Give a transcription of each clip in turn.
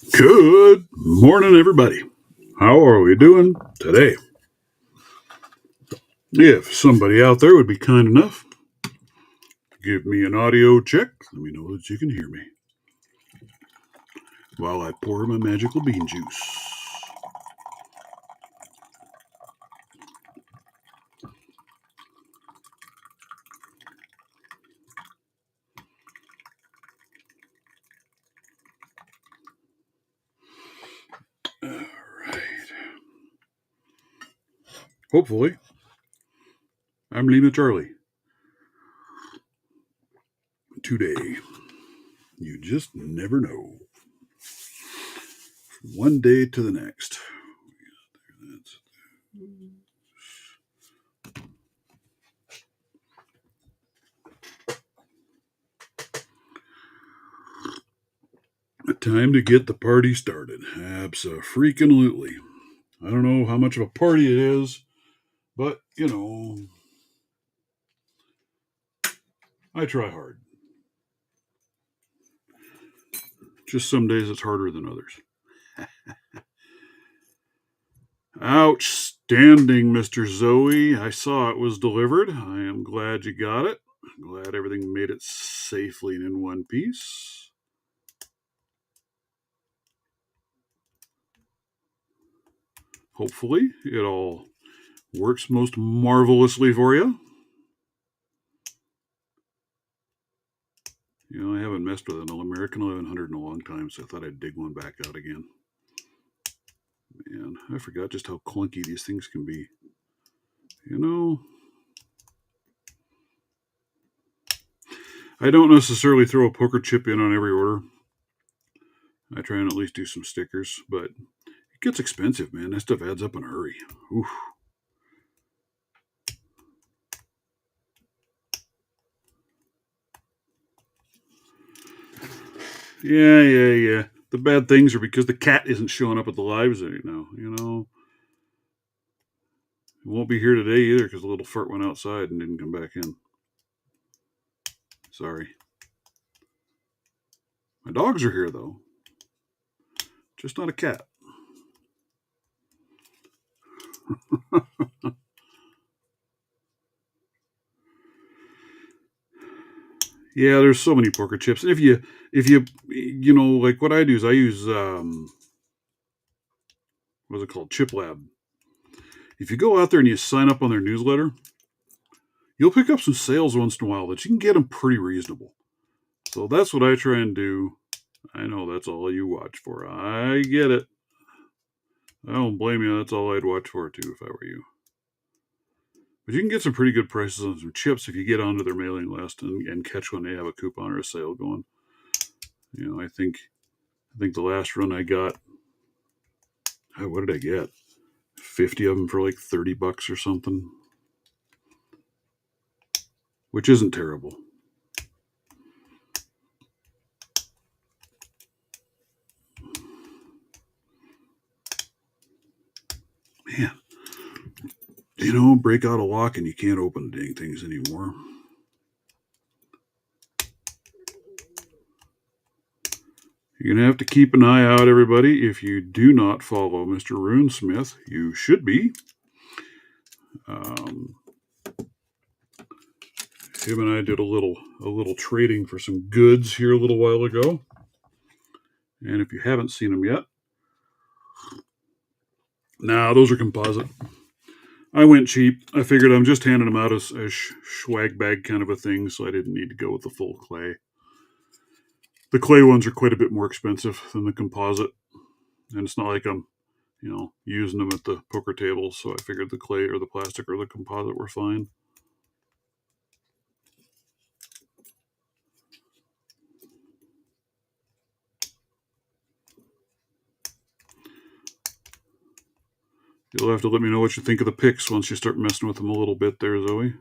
Good morning, everybody. How are we doing today? If somebody out there would be kind enough to give me an audio check, let me know that you can hear me while I pour my magical bean juice. All right. Hopefully, I'm Lena Charlie. Today, you just never know. From one day to the next. Time to get the party started. Abso-freaking-lutely. I don't know how much of a party it is, but, I try hard. Just some days it's harder than others. Outstanding, Mr. Zoe. I saw it was delivered. I am glad you got it. I'm glad everything made it safely and in one piece. Hopefully, it all works most marvelously for you. I haven't messed with an American 1100 in a long time, so I thought I'd dig one back out again. Man, I forgot just how clunky these things can be. I don't necessarily throw a poker chip in on every order. I try and at least do some stickers, but it gets expensive, man. That stuff adds up in a hurry. Oof. Yeah. The bad things are because the cat isn't showing up at the lives right now. It won't be here today either because the little fart went outside and didn't come back in. Sorry. My dogs are here though. Just not a cat. Yeah, there's so many poker chips. And if you like what I do is I use what's it called? Chip Lab. If you go out there and you sign up on their newsletter, you'll pick up some sales once in a while that you can get them pretty reasonable. So that's what I try and do. I know that's all you watch for. I get it. I don't blame you. That's all I'd watch for too if I were you. But you can get some pretty good prices on some chips if you get onto their mailing list and catch when they have a coupon or a sale going. I think the last run I got, what did I get? 50 of them for like $30 or something, which isn't terrible. Man, break out a lock and you can't open the dang things anymore. You're going to have to keep an eye out, everybody. If you do not follow Mr. Runesmith, you should be. Him and I did a little trading for some goods here a little while ago. And if you haven't seen them yet, those are composite. I went cheap. I figured I'm just handing them out as a swag bag kind of a thing, so I didn't need to go with the full clay. The clay ones are quite a bit more expensive than the composite, and it's not like I'm, using them at the poker table, so I figured the clay or the plastic or the composite were fine. You'll have to let me know what you think of the picks once you start messing with them a little bit there, Zoe.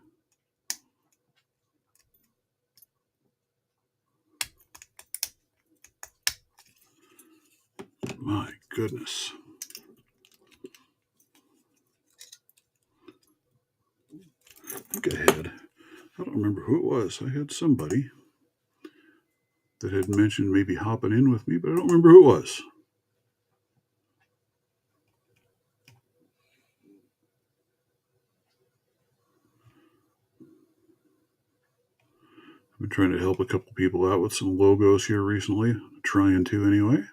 My goodness. I think I don't remember who it was. I had somebody that had mentioned maybe hopping in with me, but I don't remember who it was. I've been trying to help a couple people out with some logos here recently. Trying to, anyway.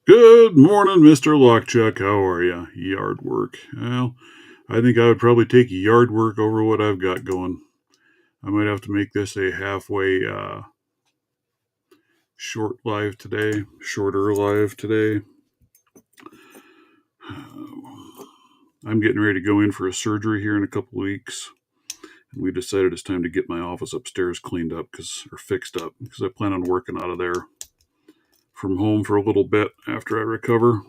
Good morning, Mr. Lockchuck. How are you? Yard work. Well, I think I would probably take yard work over what I've got going. I might have to make this a halfway shorter live today. I'm getting ready to go in for a surgery here in a couple weeks. And we decided it's time to get my office upstairs cleaned up or fixed up because I plan on working out of there from home for a little bit after I recover.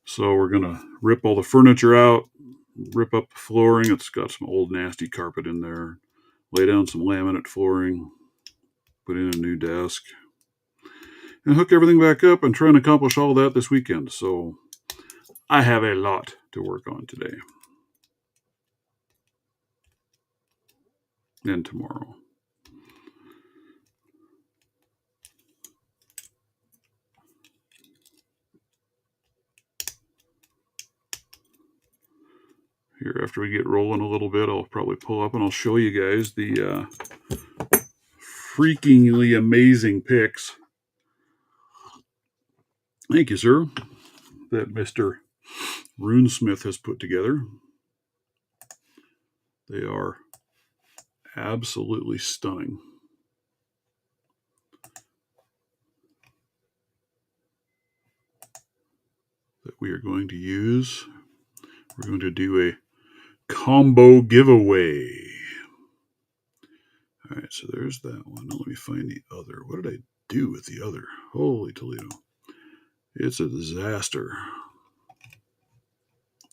So we're going to rip all the furniture out, rip up the flooring. It's got some old nasty carpet in there. Lay down some laminate flooring, put in a new desk, and hook everything back up and try and accomplish all that this weekend. So I have a lot to work on today and tomorrow. Here, after we get rolling a little bit, I'll probably pull up and I'll show you guys the freakingly amazing picks. Thank you, sir, that Mr. Runesmith has put together. They are absolutely stunning. That we are going to use. We're going to do a combo giveaway. All right, so there's that one. Now let me find the other. What did I do with the other? Holy Toledo. It's a disaster.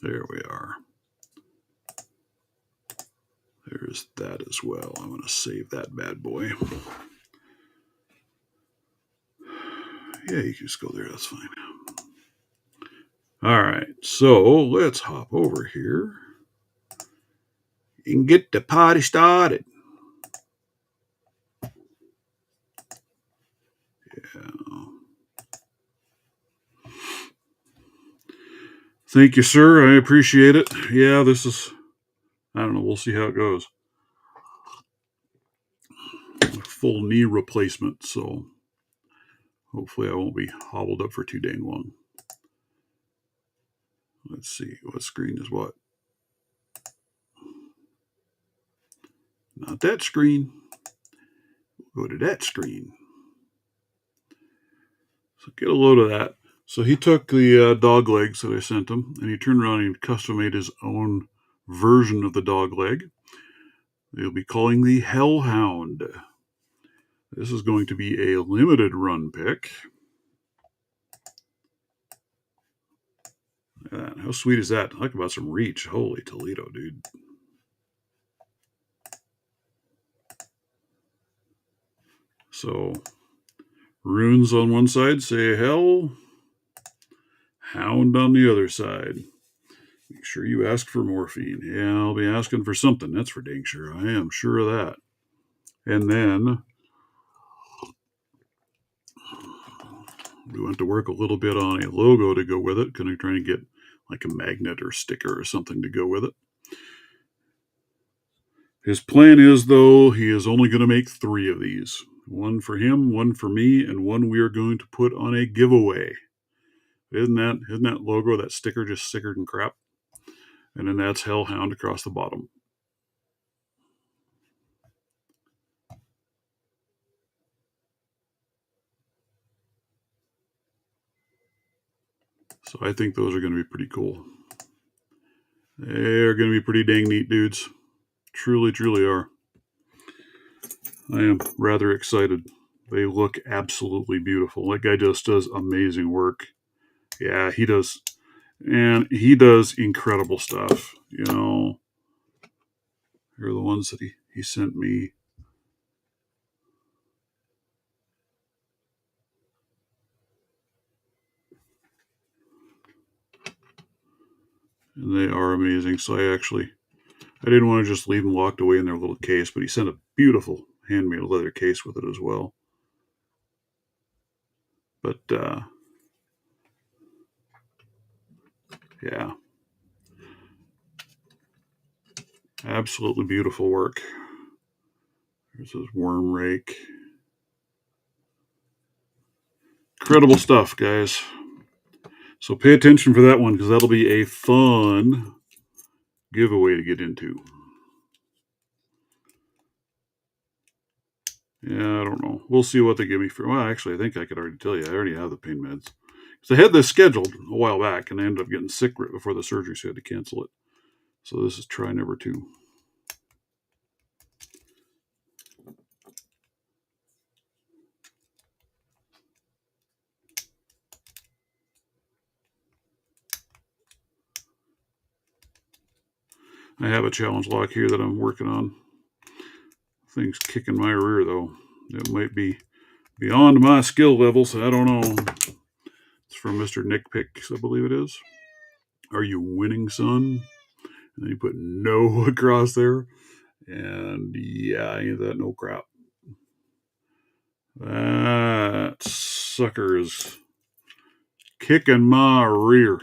There we are. There's that as well. I'm going to save that bad boy. Yeah, you can just go there. That's fine. All right, so let's hop over here and get the party started. Yeah. Thank you, sir. I appreciate it. Yeah, this is, I don't know. We'll see how it goes. A full knee replacement, so hopefully I won't be hobbled up for too dang long. Let's see. What screen is what? Not that screen. We'll go to that screen. So get a load of that. So he took the dog legs that I sent him, and he turned around and custom made his own version of the dog leg. They'll be calling the Hellhound. This is going to be a limited run pick. How sweet is that? Talk about some reach. Holy Toledo, dude. So, runes on one side say hell, hound on the other side. Make sure you ask for morphine. Yeah, I'll be asking for something. That's for dang sure. I am sure of that. And then we went to work a little bit on a logo to go with it. Going to try and get like a magnet or sticker or something to go with it. His plan is, though, he is only going to make 3 of these. One for him, one for me, and one we are going to put on a giveaway. Isn't that logo, that sticker, just sickered and crap? And then that's Hellhound across the bottom. So I think those are going to be pretty cool. They're going to be pretty dang neat dudes. Truly, truly are. I am rather excited. They look absolutely beautiful. That guy just does amazing work. Yeah, he does. And he does incredible stuff. You know, here are the ones that he sent me. And they are amazing. So I didn't want to just leave them locked away in their little case, but he sent a beautiful handmade leather case with it as well. But yeah, absolutely beautiful work. Here's his worm rake. Incredible stuff, guys. So pay attention for that one because that'll be a fun giveaway to get into. Yeah, I don't know. We'll see what they give me for. Well, actually, I think I could already tell you. I already have the pain meds. Because I had this scheduled a while back and I ended up getting sick right before the surgery, so I had to cancel it. So this is try number 2. I have a challenge lock here that I'm working on. Thing's kicking my rear, though. It might be beyond my skill level, so I don't know. It's from Mr. Nick Picks, I believe it is. Are you winning, son? And then you put no across there. And yeah, ain't that no crap. That sucker is kicking my rear.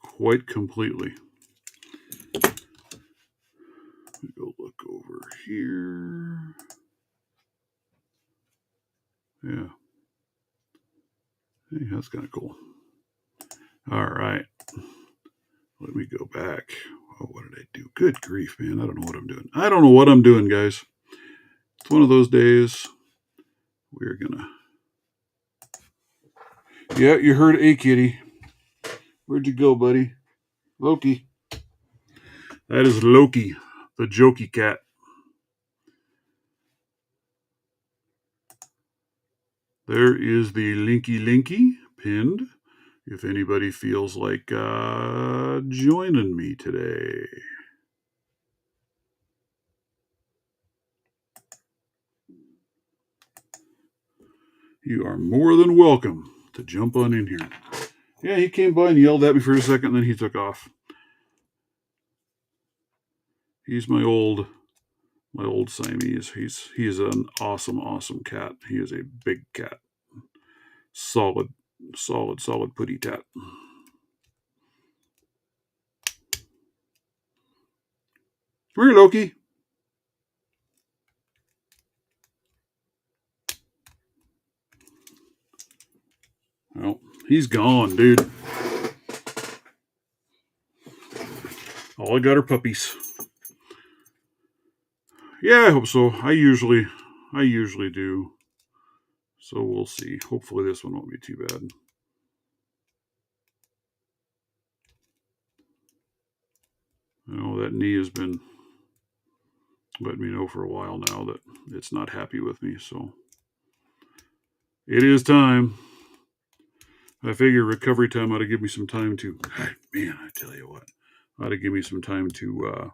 Quite completely. Let me go look over here. Yeah. Hey, that's kind of cool. All right. Let me go back. Oh, what did I do? Good grief, man. I don't know what I'm doing. I don't know what I'm doing, guys. It's one of those days. We're going to. Yeah, you heard a kitty. Where'd you go, buddy? Loki. That is Loki, the jokey cat. There is the Linky pinned. If anybody feels like joining me today. You are more than welcome to jump on in here. Yeah, he came by and yelled at me for a second, and then he took off. He's my old Siamese. He's an awesome cat. He is a big cat. Solid putty tat. Come here, Loki. Well, he's gone, dude. All I got are puppies. Yeah, I hope so. I usually do. So we'll see. Hopefully this one won't be too bad. I know that knee has been letting me know for a while now that it's not happy with me, so it is time. I figure recovery time ought to give me some time to, man, I tell you what, ought to give me some time to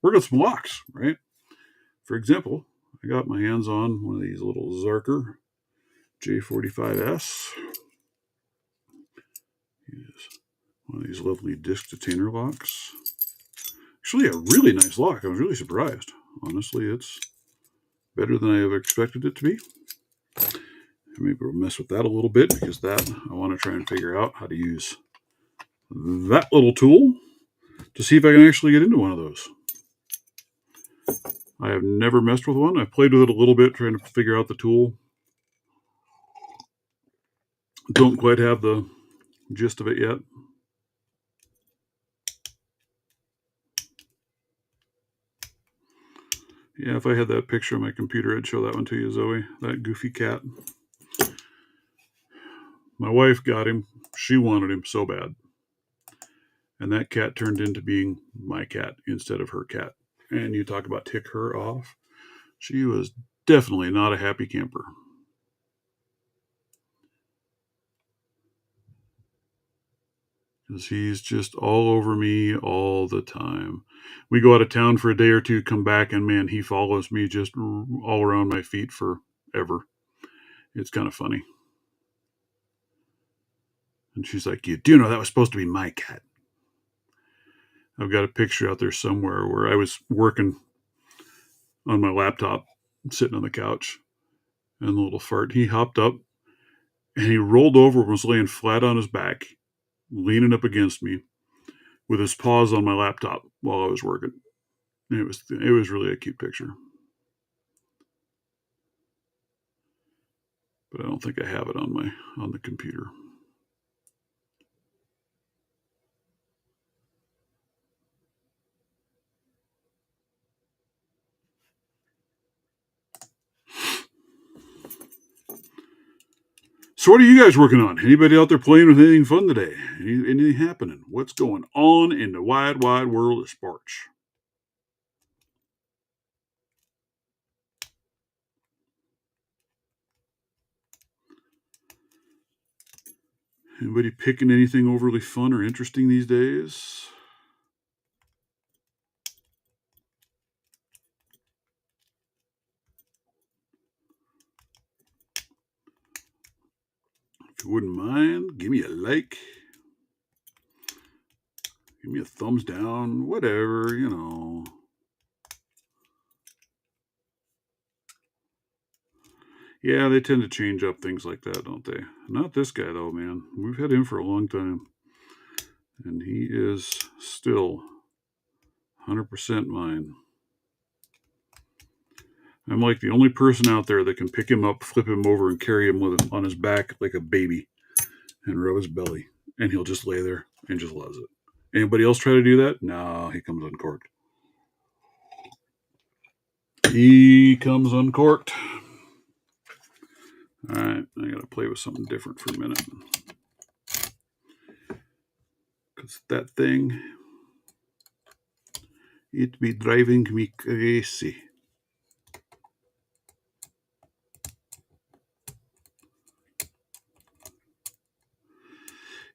work on some locks, right? For example, I got my hands on one of these little Zarker J45S. Here's one of these lovely disc detainer locks. Actually, a really nice lock. I was really surprised. Honestly, it's better than I ever expected it to be. Maybe we'll mess with that a little bit because that I want to try and figure out how to use that little tool to see if I can actually get into one of those. I have never messed with one. I played with it a little bit trying to figure out the tool. Don't quite have the gist of it yet. Yeah, if I had that picture on my computer, I'd show that one to you, Zoe. That goofy cat. My wife got him. She wanted him so bad. And that cat turned into being my cat instead of her cat. And you talk about tick her off. She was definitely not a happy camper. Because he's just all over me all the time. We go out of town for a day or two, come back, and man, he follows me just all around my feet forever. It's kind of funny. And she's like, you do know that was supposed to be my cat. I've got a picture out there somewhere where I was working on my laptop, sitting on the couch, and the little fart, he hopped up and he rolled over and was laying flat on his back, leaning up against me with his paws on my laptop while I was working. And it was really a cute picture. But I don't think I have it on the computer. So what are you guys working on? Anybody out there playing with anything fun today? Anything happening? What's going on in the wide, wide world of Sparch? Anybody picking anything overly fun or interesting these days? If you wouldn't mind, give me a like. Give me a thumbs down, whatever, you know. Yeah, they tend to change up things like that, don't they? Not this guy, though, man. We've had him for a long time. And he is still 100% mine. I'm like the only person out there that can pick him up, flip him over, and carry him on his back like a baby and rub his belly. And he'll just lay there and just loves it. Anybody else try to do that? No, he comes uncorked. He comes uncorked. All right, I got to play with something different for a minute. Because that thing, it be driving me crazy.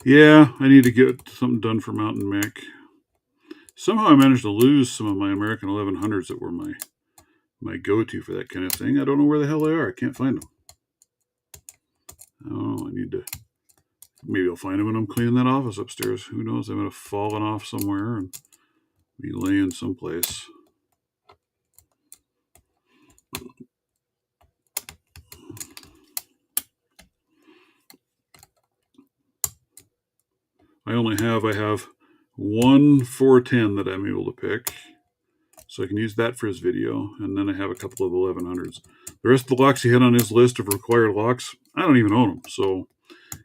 Yeah, I need to get something done for Mountain Mick. Somehow I managed to lose some of my American 1100s that were my go-to for that kind of thing. I don't know where the hell they are. I can't find them. Oh, I need to. Maybe I'll find them when I'm cleaning that office upstairs. Who knows? They might have fallen off somewhere and be laying someplace. I have one 410 that I'm able to pick. So I can use that for his video. And then I have a couple of 1100s. The rest of the locks he had on his list of required locks, I don't even own them. So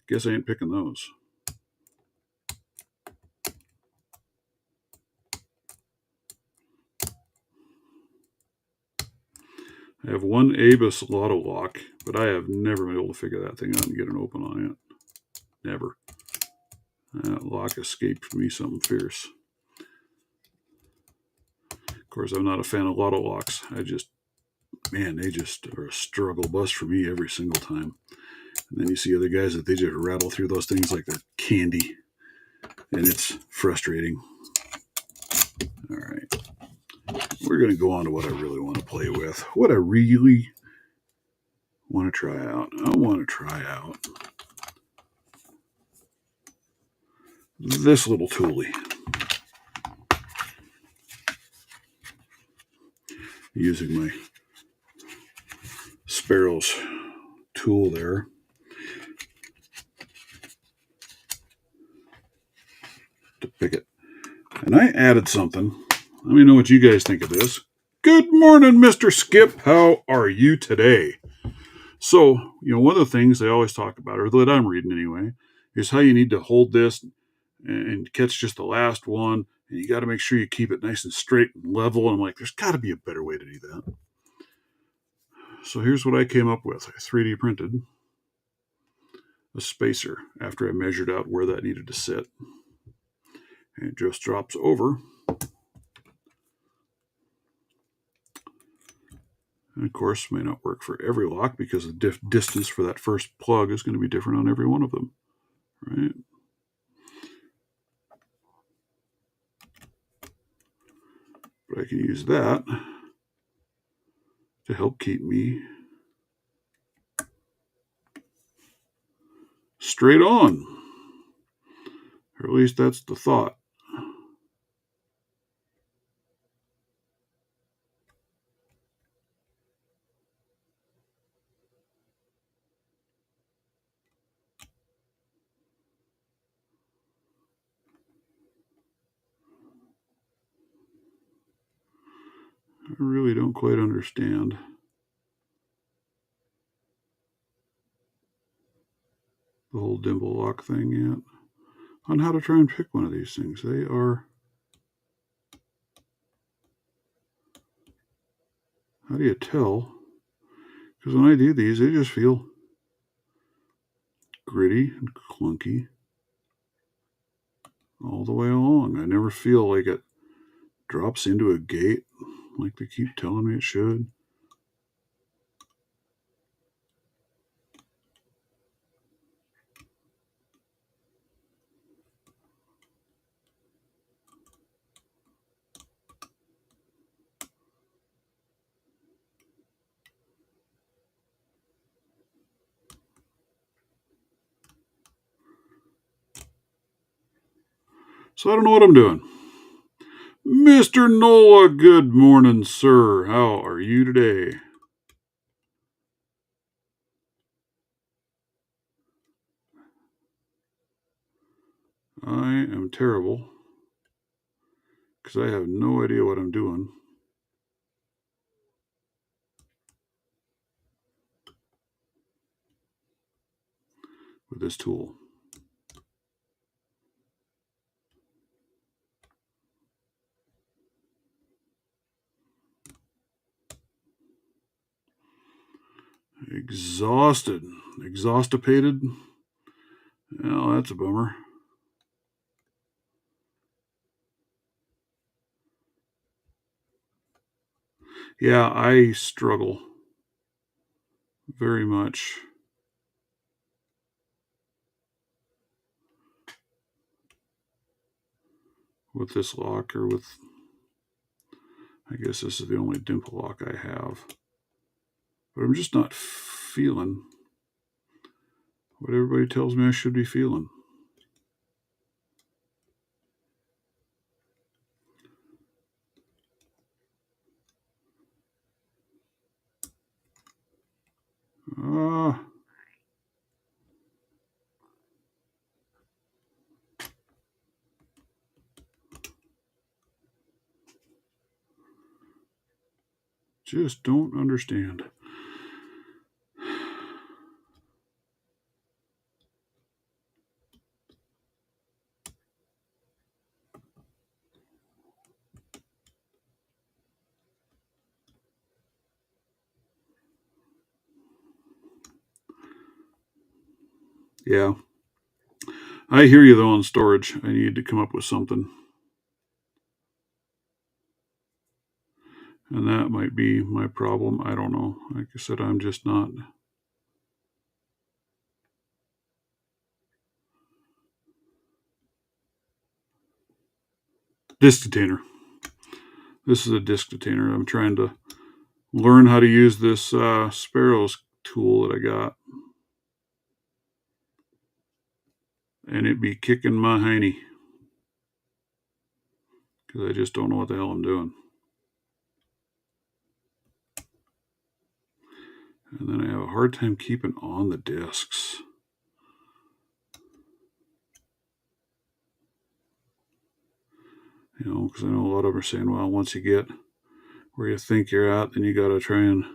guess I ain't picking those. I have one Abus Lotto lock, but I have never been able to figure that thing out and get an open on it. Never. That lock escaped me something fierce. Of course, I'm not a fan of Lotto locks. They just are a struggle bus for me every single time. And then you see other guys that they just rattle through those things like they're candy. And it's frustrating. All right. We're going to go on to what I really want to play with. What I really want to try out. I want to try out this little toolie. Using my Sparrows tool there. To pick it. And I added something. Let me know what you guys think of this. Good morning, Mr. Skip. How are you today? So, one of the things they always talk about, or that I'm reading anyway, is how you need to hold this and catch just the last one. And you got to make sure you keep it nice and straight and level. And I'm like, there's got to be a better way to do that. So here's what I came up with. I 3D printed a spacer after I measured out where that needed to sit. And it just drops over. And of course, may not work for every lock because the distance for that first plug is going to be different on every one of them, right? But I can use that to help keep me straight on. Or at least that's the thought. I really don't quite understand the whole dimple lock thing yet on how to try and pick one of these things. They are, how do you tell? Because when I do these, they just feel gritty and clunky all the way along. I never feel like it drops into a gate like they keep telling me it should. So I don't know what I'm doing. Mr. Nola, good morning, sir. How are you today? I am terrible because I have no idea what I'm doing with this tool. Exhaustipated. Well, that's a bummer. Yeah, I struggle very much with this lock, or with, I guess this is the only dimple lock I have. But I'm just not feeling what everybody tells me I should be feeling. Just don't understand. Yeah. I hear you, though, on storage. I need to come up with something. And that might be my problem. I don't know. Like I said, I'm just not. Disc detainer. This is a disc detainer. I'm trying to learn how to use this Sparrows tool that I got. And it be kicking my hiney. Because I just don't know what the hell I'm doing. And then I have a hard time keeping on the discs. You know, because I know a lot of them are saying, well, once you get where you think you're at, then you got to try and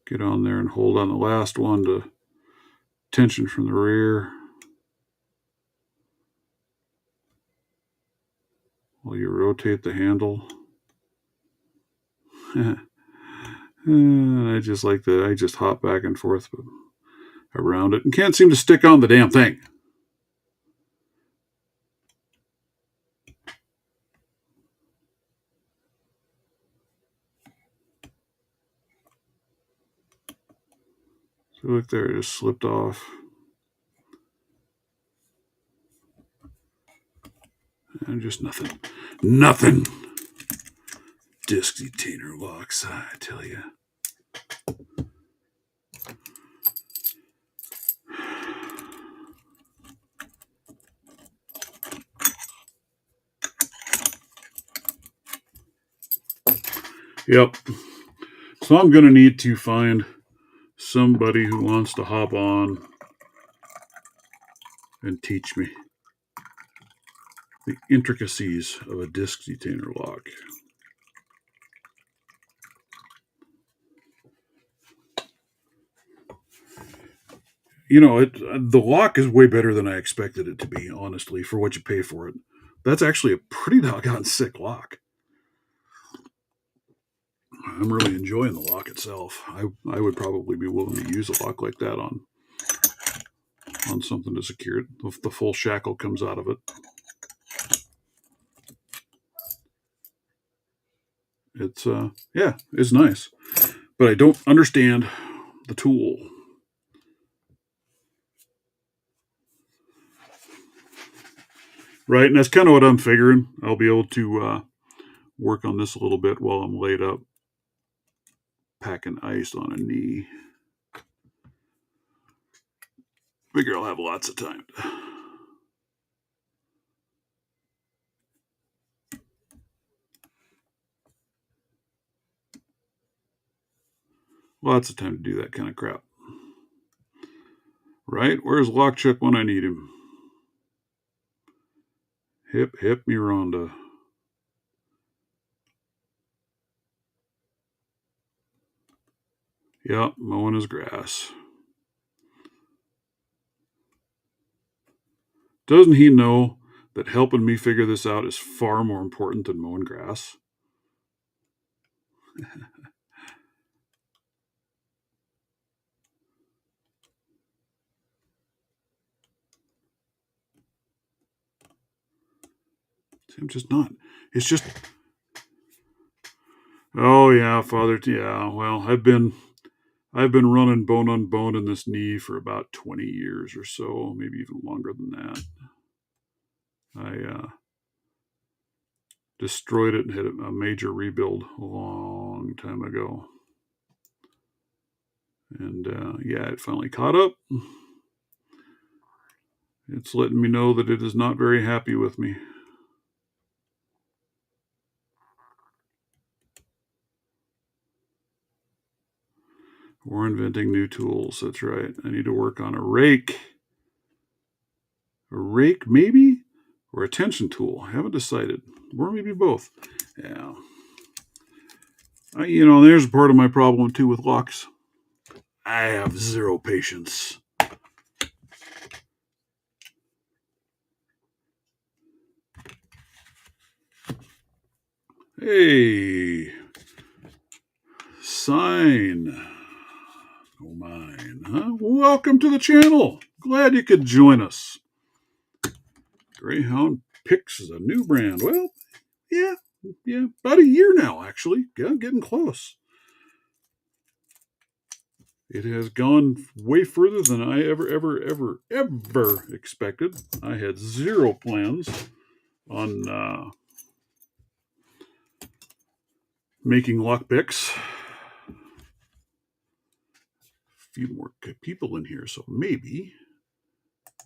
get on there and hold on the last one to tension from the rear while you rotate the handle. And I just like that. I just hop back and forth around it and can't seem to stick on the damn thing. So look there, it just slipped off. And just nothing. Nothing. Disc detainer locks, I tell you. Yep. So I'm going to need to find somebody who wants to hop on and teach me. the intricacies of a disc detainer lock. You know, the lock is way better than I expected it to be, honestly, for what you pay for it. That's actually a pretty doggone sick lock. I'm really enjoying the lock itself. I would probably be willing to use a lock like that on something to secure it. If the full shackle comes out of it. It's yeah, it's nice. But I don't understand the tool. Right, and that's kind of what I'm figuring. I'll be able to work on this a little bit while I'm laid up packing ice on a knee. Figure I'll have lots of time. Lots of time to do that kind of crap. Right? Where's Lockchuck when I need him? Hip, hip, me Rhonda. Yeah, mowing his grass. Doesn't he know that helping me figure this out is far more important than mowing grass? I'm just not. It's just. Oh yeah, Father. Yeah. Well, I've been running bone on bone in this knee for about 20 years or so, maybe even longer than that. I destroyed it and had a major rebuild a long time ago. And yeah, it finally caught up. It's letting me know that it is not very happy with me. We're inventing new tools. That's right. I need to work on a rake. A rake, maybe? Or a tension tool. I haven't decided. Or maybe both. Yeah. There's part of my problem too with locks. I have zero patience. Hey. Sign. Oh, mine, huh? Welcome to the channel. Glad you could join us. Greyhound Picks is a new brand. Well, yeah, about a year now, actually. Yeah, getting close. It has gone way further than I ever expected. I had zero plans on making lock picks. A few more people in here, so maybe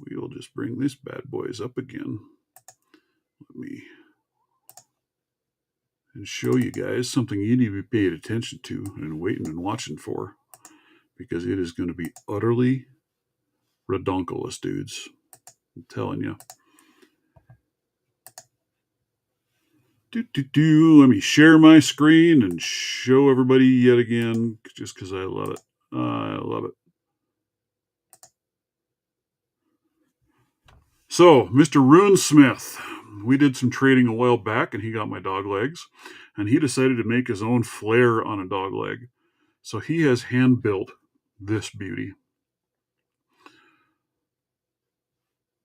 we'll just bring this bad boys up again. Let me and show you guys something you need to be paying attention to and waiting and watching for, because it is going to be utterly redonkulous, dudes. I'm telling you. Let me share my screen and show everybody yet again, just because I love it. I love it. So, Mr. Runesmith, we did some trading a while back, and he got my dog legs, and he decided to make his own flare on a dog leg. So he has hand built this beauty,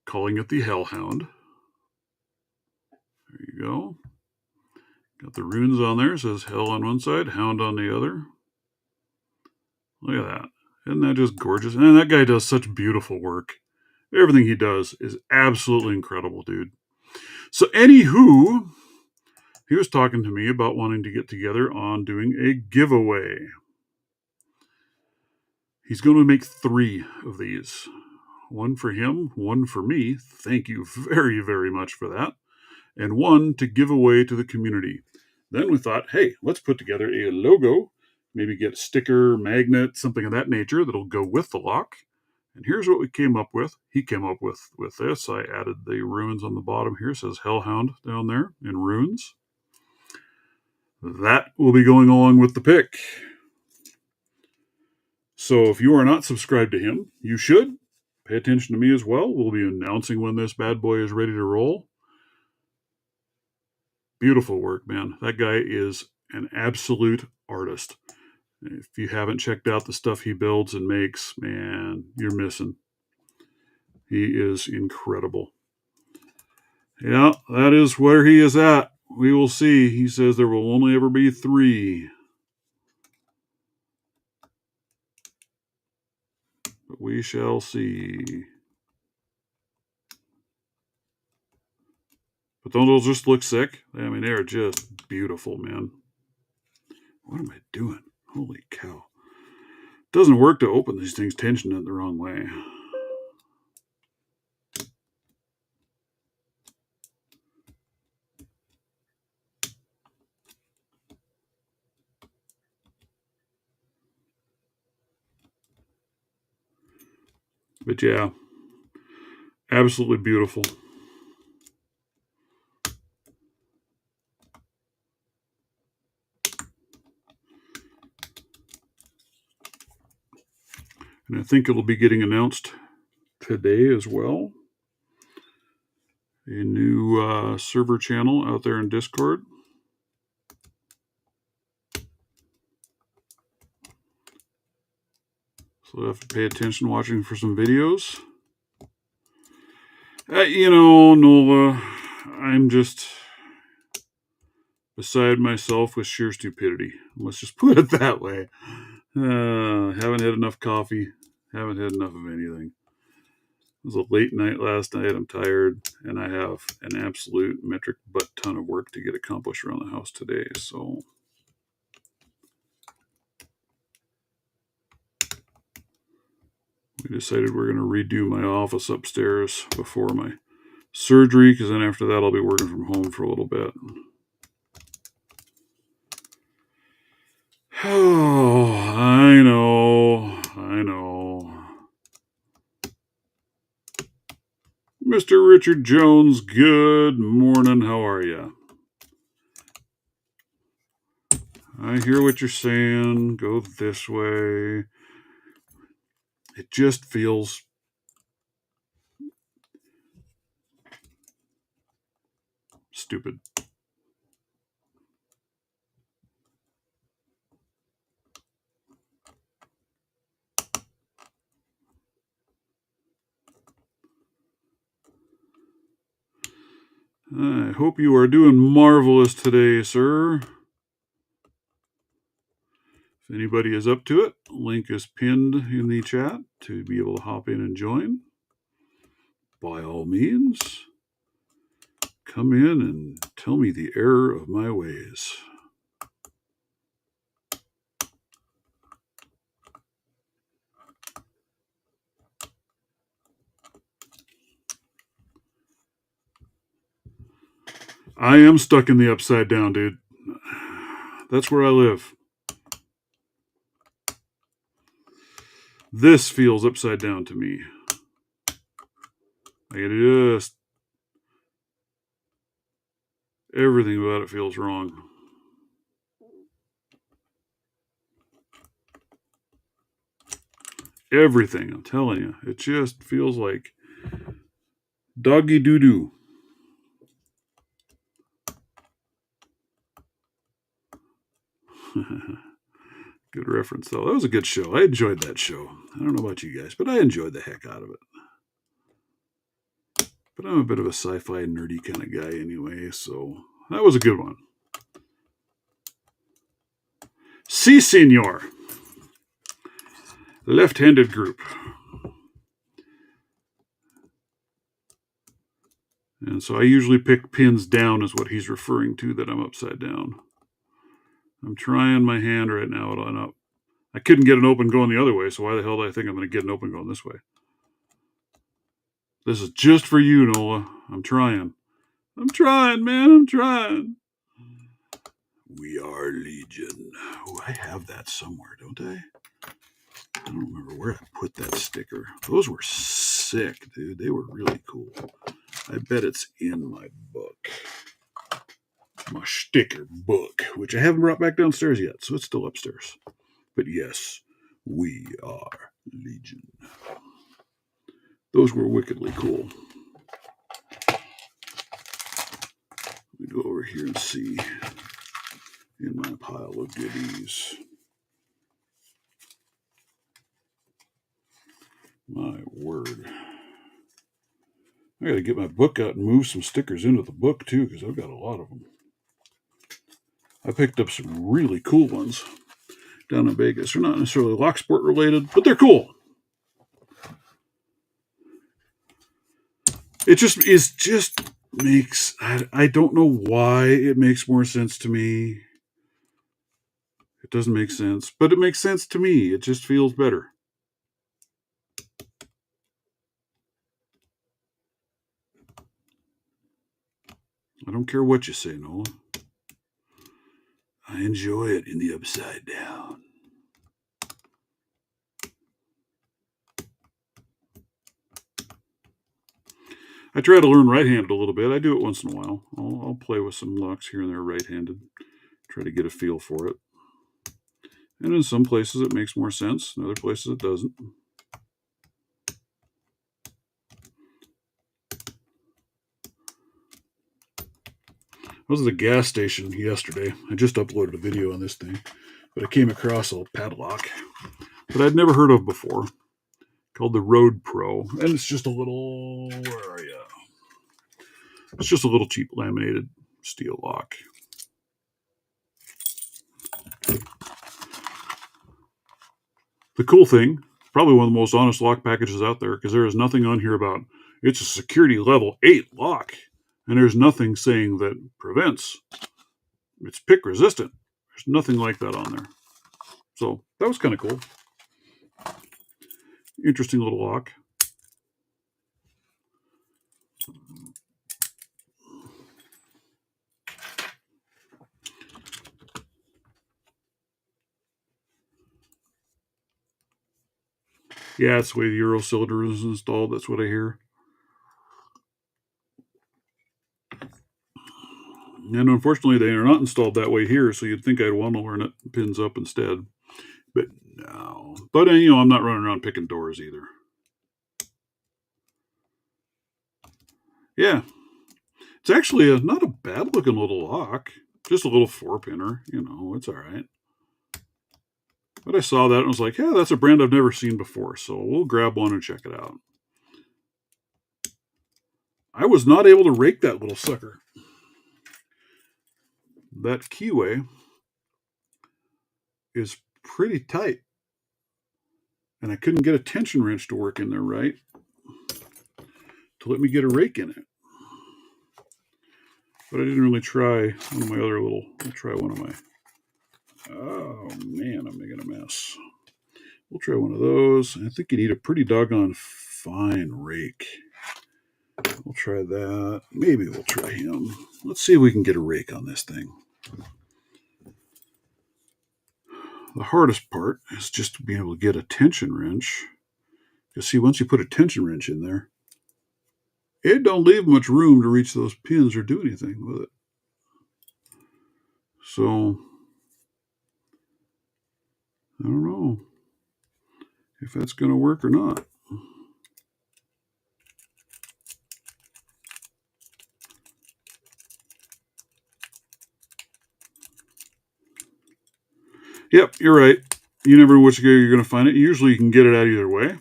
calling it the Hellhound. There you go. Got the runes on there. It says hell on one side, hound on the other. Look at that. Isn't that just gorgeous? And that guy does such beautiful work. Everything he does is absolutely incredible, dude. So, anywho, he was talking to me about wanting to get together on doing a giveaway. He's going to make 3 of these. One for him, one for me. Thank you very, very much for that. And one to give away to the community. Then we thought, hey, let's put together a logo, maybe get a sticker, magnet, something of that nature that'll go with the lock, And here's what we came up with. He came up with this. I added the runes on the bottom here. It says Hellhound down there in runes. That will be going along with the pick. So if you are not subscribed to him, you should. Pay attention to me as well. We'll be announcing when this bad boy is ready to roll. Beautiful work, man. That guy is an absolute artist. If you haven't checked out the stuff he builds and makes, man, you're missing. He is incredible. Yeah, that is where he is at. We will see. He says there will only ever be 3. But we shall see. But don't those just look sick? I mean, they're just beautiful, man. What am I doing? Holy cow. Doesn't work to open these things tensioning it the wrong way. But yeah, absolutely beautiful. And I think it'll be getting announced today as well. A new server channel out there in Discord. So I have to pay attention watching for some videos. Nola, I'm just beside myself with sheer stupidity. Let's just put it that way. Haven't had enough coffee. Haven't had enough of anything. It was a late night last night. I'm tired, and I have an absolute metric butt ton of work to get accomplished around the house today. So we decided we're going to redo my office upstairs before my surgery, because then after that I'll be working from home for a little bit. Oh, I know. Mr. Richard Jones, good morning. How are you? I hear what you're saying. Go this way. It just feels stupid. I hope you are doing marvelous today, sir. If anybody is up to it, link is pinned in the chat to be able to hop in and join. By all means, come in and tell me the error of my ways. I am stuck in the upside down, dude. That's where I live. This feels upside down to me. I just... everything about it feels wrong. Everything, I'm telling you. It just feels like doggy doo-doo. Good reference, though. That was a good show. I enjoyed that show. I don't know about you guys, but I enjoyed the heck out of it. But I'm a bit of a sci-fi nerdy kind of guy anyway, so that was a good one. Si, senor. Left-handed group. And so I usually pick pins down is what he's referring to, that I'm upside down. I'm trying my hand right now. I couldn't get an open going the other way, so why the hell do I think I'm going to get an open going this way? This is just for you, Nola. I'm trying. I'm trying, man. I'm trying. We are Legion. Oh, I have that somewhere, don't I? I don't remember where I put that sticker. Those were sick, dude. They were really cool. I bet it's in my book. My sticker book, which I haven't brought back downstairs yet, so it's still upstairs. But yes, we are Legion. Those were wickedly cool. Let me go over here and see in my pile of goodies. My word. I gotta get my book out and move some stickers into the book too, because I've got a lot of them. I picked up some really cool ones down in Vegas. They're not necessarily Locksport related, but they're cool. It just makes, I don't know why it makes more sense to me. It doesn't make sense, but it makes sense to me. It just feels better. I don't care what you say, Nola. I enjoy it in the upside down. I try to learn right-handed a little bit. I do it once in a while. I'll play with some locks here and there right-handed. Try to get a feel for it. And in some places it makes more sense. In other places it doesn't. I was at the gas station yesterday. I just uploaded a video on this thing. But I came across a padlock that I'd never heard of before, called the Road Pro. And it's just a little, where are you? It's just a little cheap laminated steel lock. The cool thing, probably one of the most honest lock packages out there, because there is nothing on here about it's a security level 8 lock. And there's nothing saying that prevents. It's pick resistant. There's nothing like that on there. So that was kind of cool. Interesting little lock. Yeah, it's the way the Euro cylinder is installed. That's what I hear. And unfortunately, they are not installed that way here, so you'd think I'd want to learn it pins up instead. But no. But, I'm not running around picking doors either. Yeah. It's actually not a bad-looking little lock. Just a little 4-pinner. It's all right. But I saw that and was like, yeah, that's a brand I've never seen before, so we'll grab one and check it out. I was not able to rake that little sucker. That keyway is pretty tight. And I couldn't get a tension wrench to work in there right to let me get a rake in it. But I didn't really try one of my other little, I'll try one of my, oh man, I'm making a mess. We'll try one of those. I think you need a pretty doggone fine rake. We'll try that. Maybe we'll try him. Let's see if we can get a rake on this thing. The hardest part is just being able to get a tension wrench. Because see, once you put a tension wrench in there, it don't leave much room to reach those pins or do anything with it. So, I don't know if that's going to work or not. Yep, you're right. You never know which way you're going to find it. Usually you can get it out either way.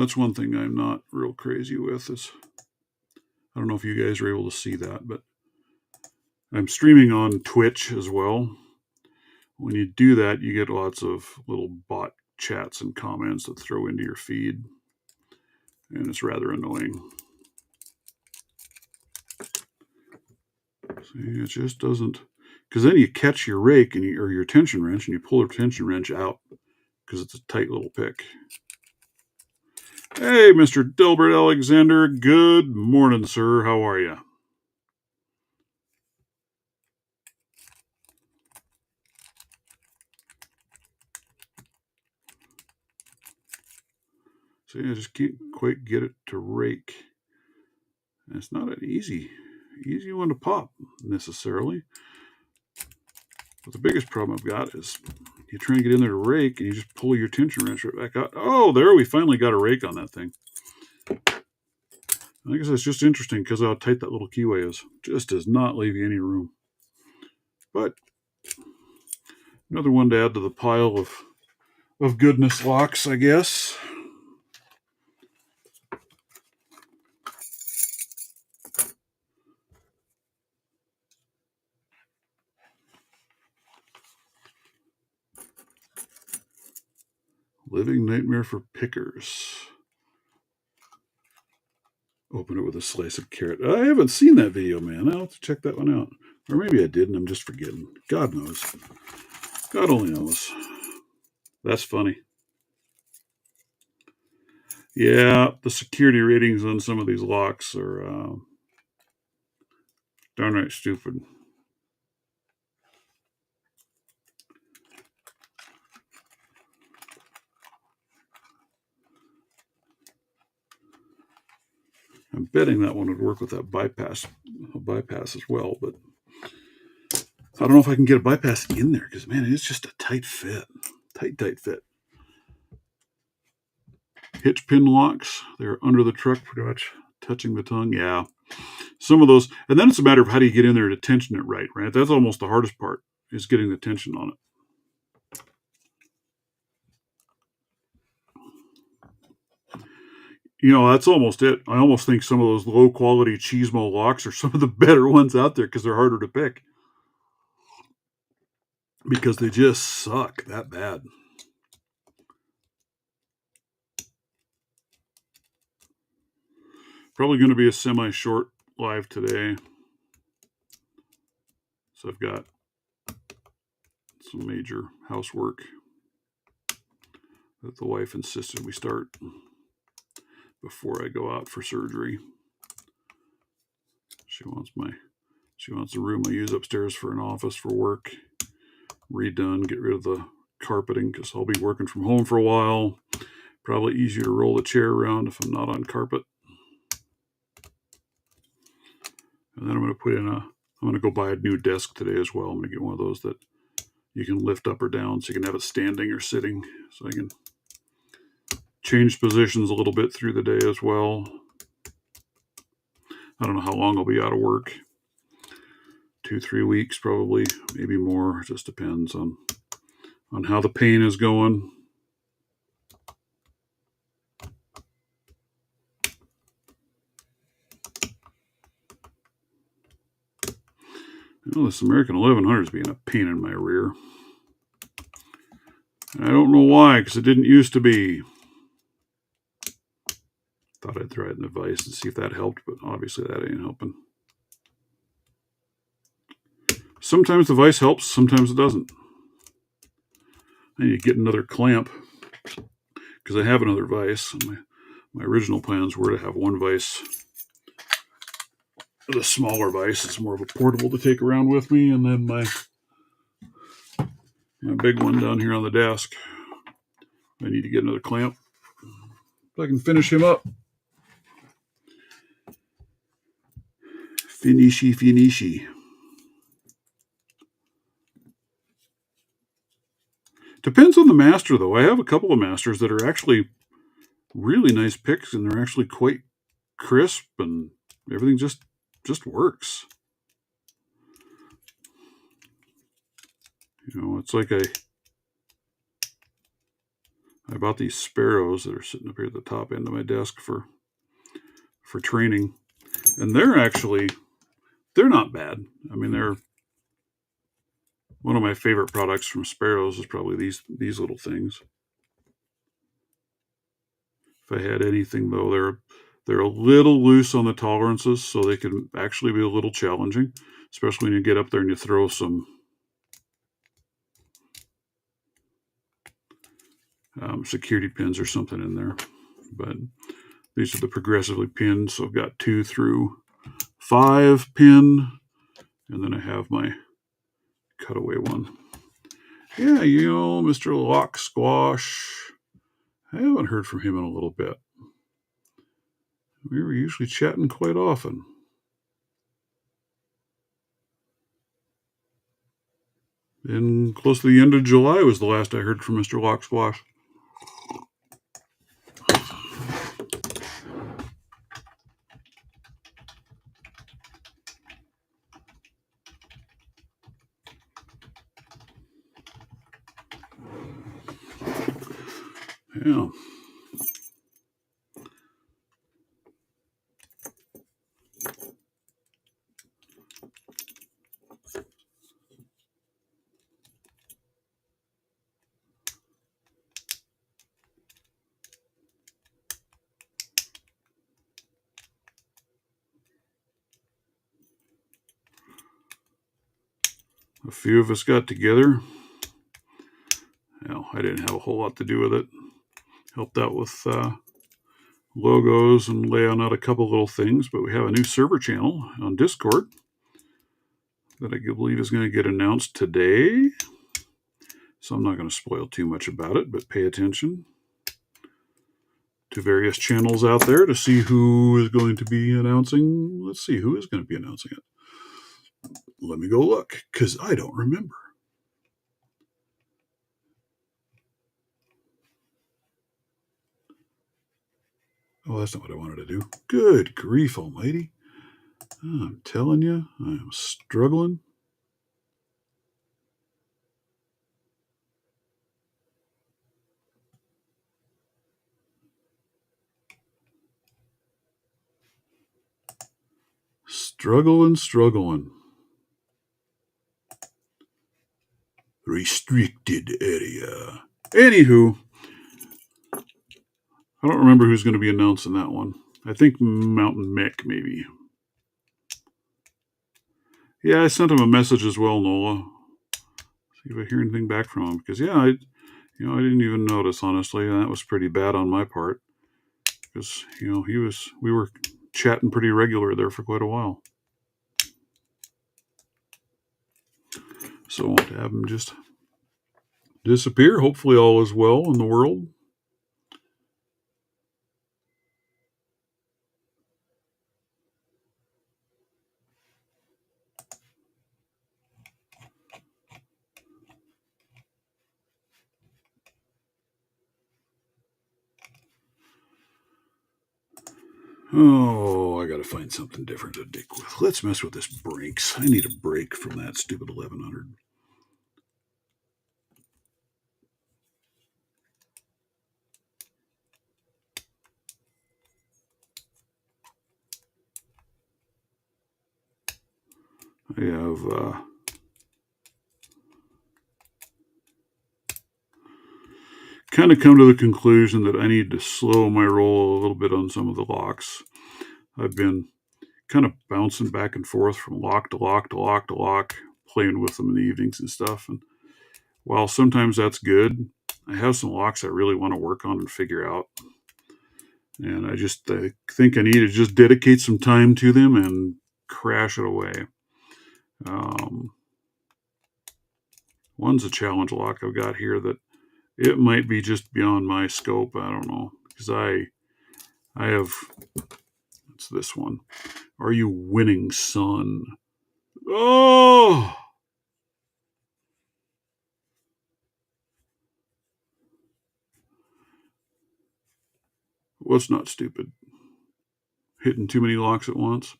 That's one thing I'm not real crazy with. I don't know if you guys are able to see that, but I'm streaming on Twitch as well. When you do that, you get lots of little bot chats and comments that throw into your feed. And it's rather annoying. See, it just doesn't. Because then you catch your rake or your tension wrench and you pull the tension wrench out because it's a tight little pick. Hey, Mr. Delbert Alexander. Good morning, sir. How are you? So yeah, I just can't quite get it to rake. And it's not an easy one to pop necessarily. But the biggest problem I've got is you try and get in there to rake and you just pull your tension wrench right back out. Oh, there, we finally got a rake on that thing. I guess it's just interesting because how tight that little keyway is. Just does not leave you any room. But another one to add to the pile of goodness locks, I guess. Living Nightmare for Pickers. Open it with a slice of carrot. I haven't seen that video, man. I'll have to check that one out. Or maybe I did and I'm just forgetting. God knows. God only knows. That's funny. Yeah, the security ratings on some of these locks are darn right stupid. I'm betting that one would work with that bypass as well, but I don't know if I can get a bypass in there because, man, it's just a tight fit. Tight fit. Hitch pin locks, they're under the truck pretty much touching the tongue. Yeah. Some of those, and then it's a matter of how do you get in there to tension it right? That's almost the hardest part, is getting the tension on it. That's almost it. I almost think some of those low quality Cheesemo locks are some of the better ones out there because they're harder to pick. Because they just suck that bad. Probably going to be a semi-short live today. So I've got some major housework that the wife insisted we start before I go out for surgery. She wants the room I use upstairs for an office for work redone, get rid of the carpeting because I'll be working from home for a while. Probably easier to roll the chair around if I'm not on carpet. And then I'm going to go buy a new desk today as well. I'm going to get one of those that you can lift up or down so you can have it standing or sitting so I can change positions a little bit through the day as well. I don't know how long I'll be out of work. 2-3 weeks probably, maybe more. It just depends on how the pain is going. This American 1100 is being a pain in my rear. I don't know why, because it didn't used to be. Thought I'd try it in the vise and see if that helped, but obviously that ain't helping. Sometimes the vise helps, sometimes it doesn't. I need to get another clamp because I have another vise. My original plans were to have one vise, the smaller vise. It's more of a portable to take around with me, and then my big one down here on the desk. I need to get another clamp so I can finish him up. Finishy. Depends on the master, though. I have a couple of masters that are actually really nice picks, and they're actually quite crisp, and everything just works. It's like I bought these sparrows that are sitting up here at the top end of my desk for training, and they're not bad. I mean, they're one of my favorite products from Sparrows is probably these little things. If I had anything though, they're a little loose on the tolerances, so they can actually be a little challenging, especially when you get up there and you throw some security pins or something in there. But these are the progressively pinned, so I've got 2 through 5 pin, and then I have my cutaway one. Yeah, Mr. Lock Squash. I haven't heard from him in a little bit. We were usually chatting quite often. And close to the end of July was the last I heard from Mr. Lock Squash. Yeah. A few of us got together. Well, I didn't have a whole lot to do with it. Helped out with logos and laying out a couple little things, but we have a new server channel on Discord that I believe is going to get announced today. So I'm not going to spoil too much about it, but pay attention to various channels out there to see who is going to be announcing. Let's see who is going to be announcing it. Let me go look, because I don't remember. Oh, that's not what I wanted to do. Good grief almighty. I'm telling you, I'm struggling. Struggling. Restricted area. Anywho, I don't remember who's going to be announcing that one. I think Mountain Mick, maybe. Yeah, I sent him a message as well, Nola. See if I hear anything back from him. Because, yeah, I didn't even notice, honestly. And that was pretty bad on my part. Because, we were chatting pretty regular there for quite a while. So I want to have him just disappear. Hopefully all is well in the world. Oh, I gotta find something different to dig with. Let's mess with this brakes. I need a break from that stupid 1100. I have kind of come to the conclusion that I need to slow my roll a little bit on some of the locks. I've been kind of bouncing back and forth from lock to lock to lock to lock, playing with them in the evenings and stuff. And while sometimes that's good, I have some locks I really want to work on and figure out. And I think I need to just dedicate some time to them and crash it away. One's a challenge lock I've got here that it might be just beyond my scope. I don't know, because I have. It's this one. Are you winning, son? Oh! What's not stupid? Hitting too many locks at once.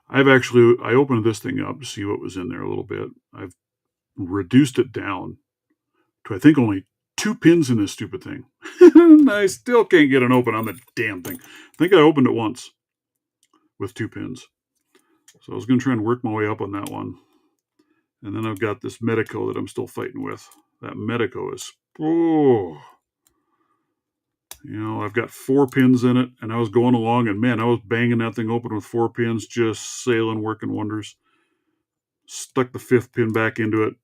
I opened this thing up to see what was in there a little bit. I've reduced it down to, I think, only 2 pins in this stupid thing. I still can't get it open on the damn thing. I think I opened it once with 2 pins. So I was going to try and work my way up on that one. And then I've got this Medico that I'm still fighting with. That Medico is, I've got 4 pins in it, and I was going along, and man, I was banging that thing open with 4 pins, just sailing, working wonders. Stuck the 5th pin back into it.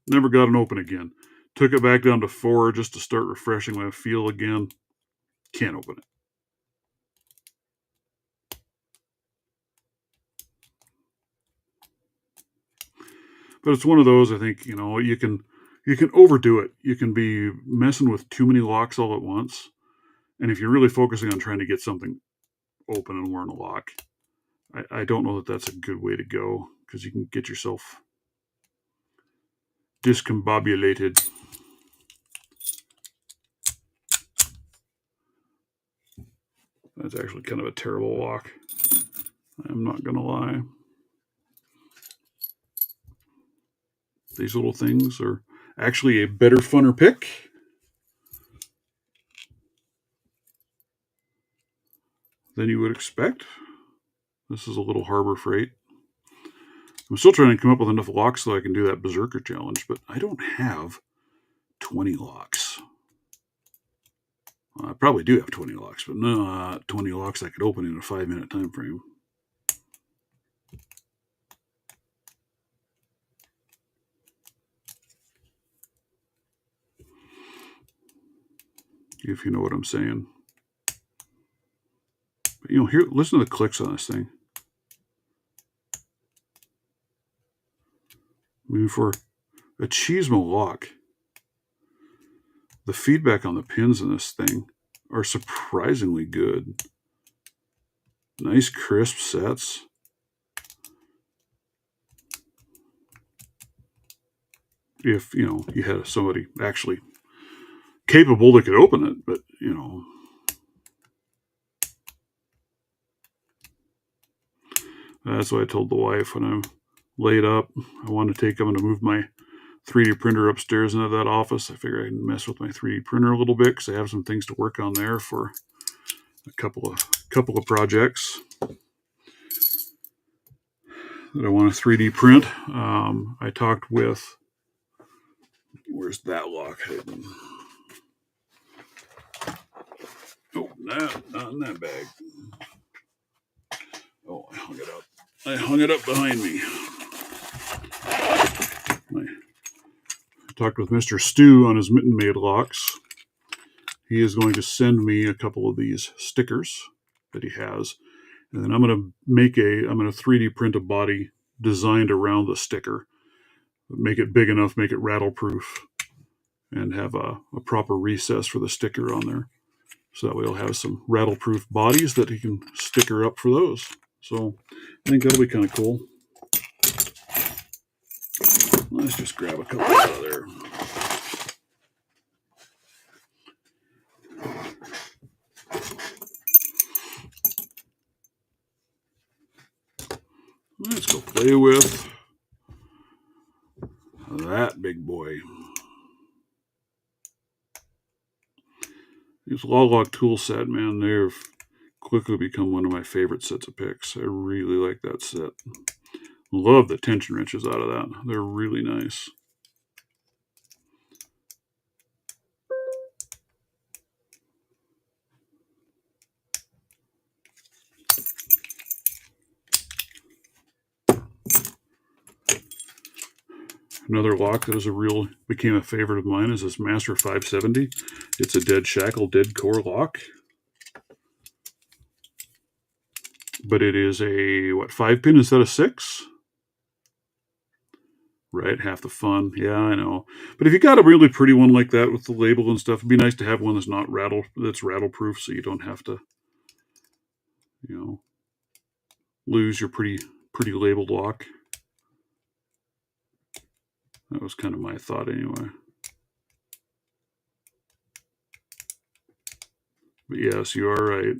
Never got it open again. Took it back down to 4 just to start refreshing my feel again. Can't open it. But it's one of those, I think, you can overdo it. You can be messing with too many locks all at once. And if you're really focusing on trying to get something open and weren't a lock. I don't know that that's a good way to go, because you can get yourself discombobulated. That's actually kind of a terrible lock. I'm not going to lie. These little things are actually a better, funner pick. Than you would expect. This is a little Harbor Freight. I'm still trying to come up with enough locks so I can do that Berserker challenge, but I don't have 20 locks. Well, I probably do have 20 locks, but not 20 locks I could open in a 5-minute time frame. If you know what I'm saying. But, here, listen to the clicks on this thing. I mean, for a Cheesemo lock, the feedback on the pins in this thing are surprisingly good. Nice crisp sets. If, you had somebody actually capable that could open it, but, that's what I told the wife when I'm laid up. I'm going to move my 3D printer upstairs into that office. I figure I can mess with my 3D printer a little bit because I have some things to work on there for a couple of projects that I want to 3D print. I talked with, where's that lock hidden? Oh, not in that bag. Oh, I hung it up. I hung it up behind me. I talked with Mr. Stu on his Mitten Made locks. He is going to send me a couple of these stickers that he has. And then I'm going to 3D print a body designed around the sticker. Make it big enough, make it rattle proof, and have a proper recess for the sticker on there. So that way he'll have some rattle proof bodies that he can sticker up for those. So I think that'll be kind of cool. Let's just grab a couple out of there. Let's go play with that big boy. This Log tool set, man, they've quickly become one of my favorite sets of picks. I really like that set. Love the tension wrenches out of that. They're really nice. Another lock that became a favorite of mine is this Master 570. It's a dead shackle, dead core lock. But it is a, 5-pin instead of 6? Right, half the fun. Yeah, I know. But if you got a really pretty one like that with the label and stuff, it'd be nice to have one that's rattle proof, so you don't have to, lose your pretty labeled lock. That was kind of my thought anyway. But yes, you are right.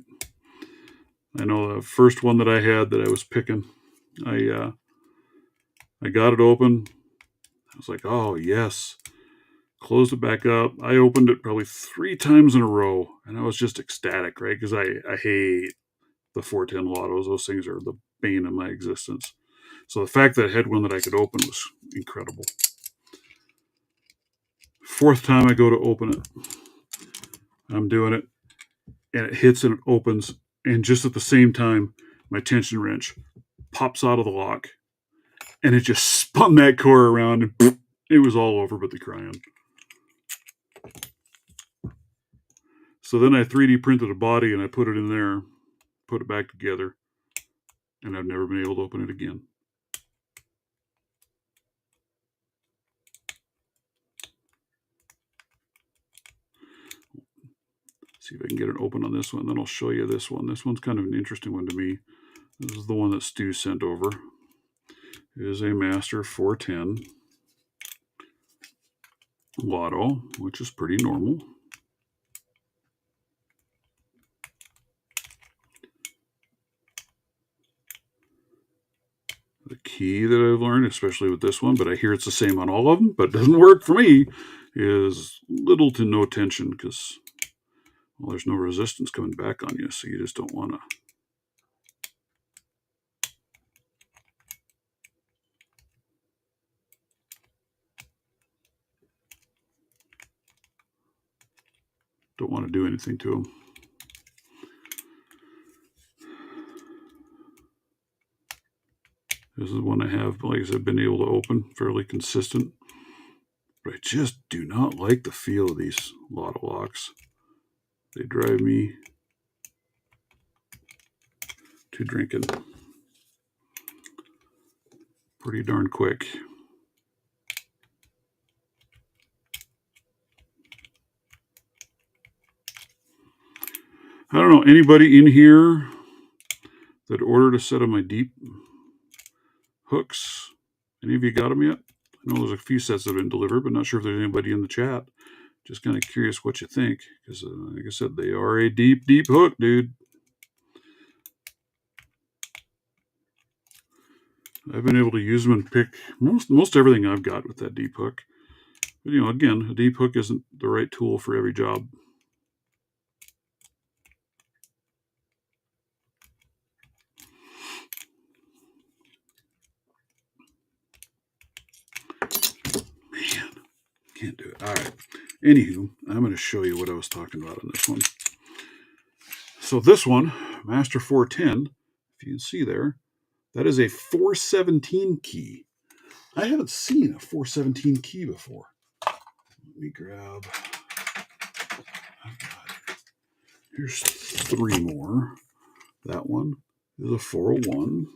I know the first one that I had that I was picking, I got it open. I was like, oh, yes. Closed it back up. I opened it probably 3 times in a row, and I was just ecstatic, right? Because I hate the 410 lottos. Those things are the bane of my existence. So the fact that I had one that I could open was incredible. 4th time I go to open it. I'm doing it, and it hits and it opens, and just at the same time, my tension wrench pops out of the lock, and it just spun that core around, and it was all over but the crying. So then I 3D printed a body, and I put it in there, put it back together, and I've never been able to open it again. See if I can get it open on this one. Then I'll show you this one. This one's kind of an interesting one to me. This is the one that Stu sent over. It is a Master 410 Lotto, which is pretty normal. The key that I've learned, especially with this one, but I hear it's the same on all of them, but it doesn't work for me, is little to no tension because, well, there's no resistance coming back on you, so you just don't want to. Don't want to do anything to them. This is one I have, like I said, been able to open fairly consistent. But I just do not like the feel of these Lotto locks. They drive me to drinking pretty darn quick. I don't know, anybody in here that ordered a set of my deep hooks? Any of you got them yet? I know there's a few sets that have been delivered, but not sure if there's anybody in the chat. Just kind of curious what you think, because like I said, they are a deep, deep hook, dude. I've been able to use them and pick most everything I've got with that deep hook. But, you know, again, a deep hook isn't the right tool for every job. Man, can't do it. All right. Anywho, I'm going to show you what I was talking about on this one. So this one, Master 410, if you can see there, that is a 417 key. I haven't seen a 417 key before. Let me grab. Here's 3 more. That one is a 401.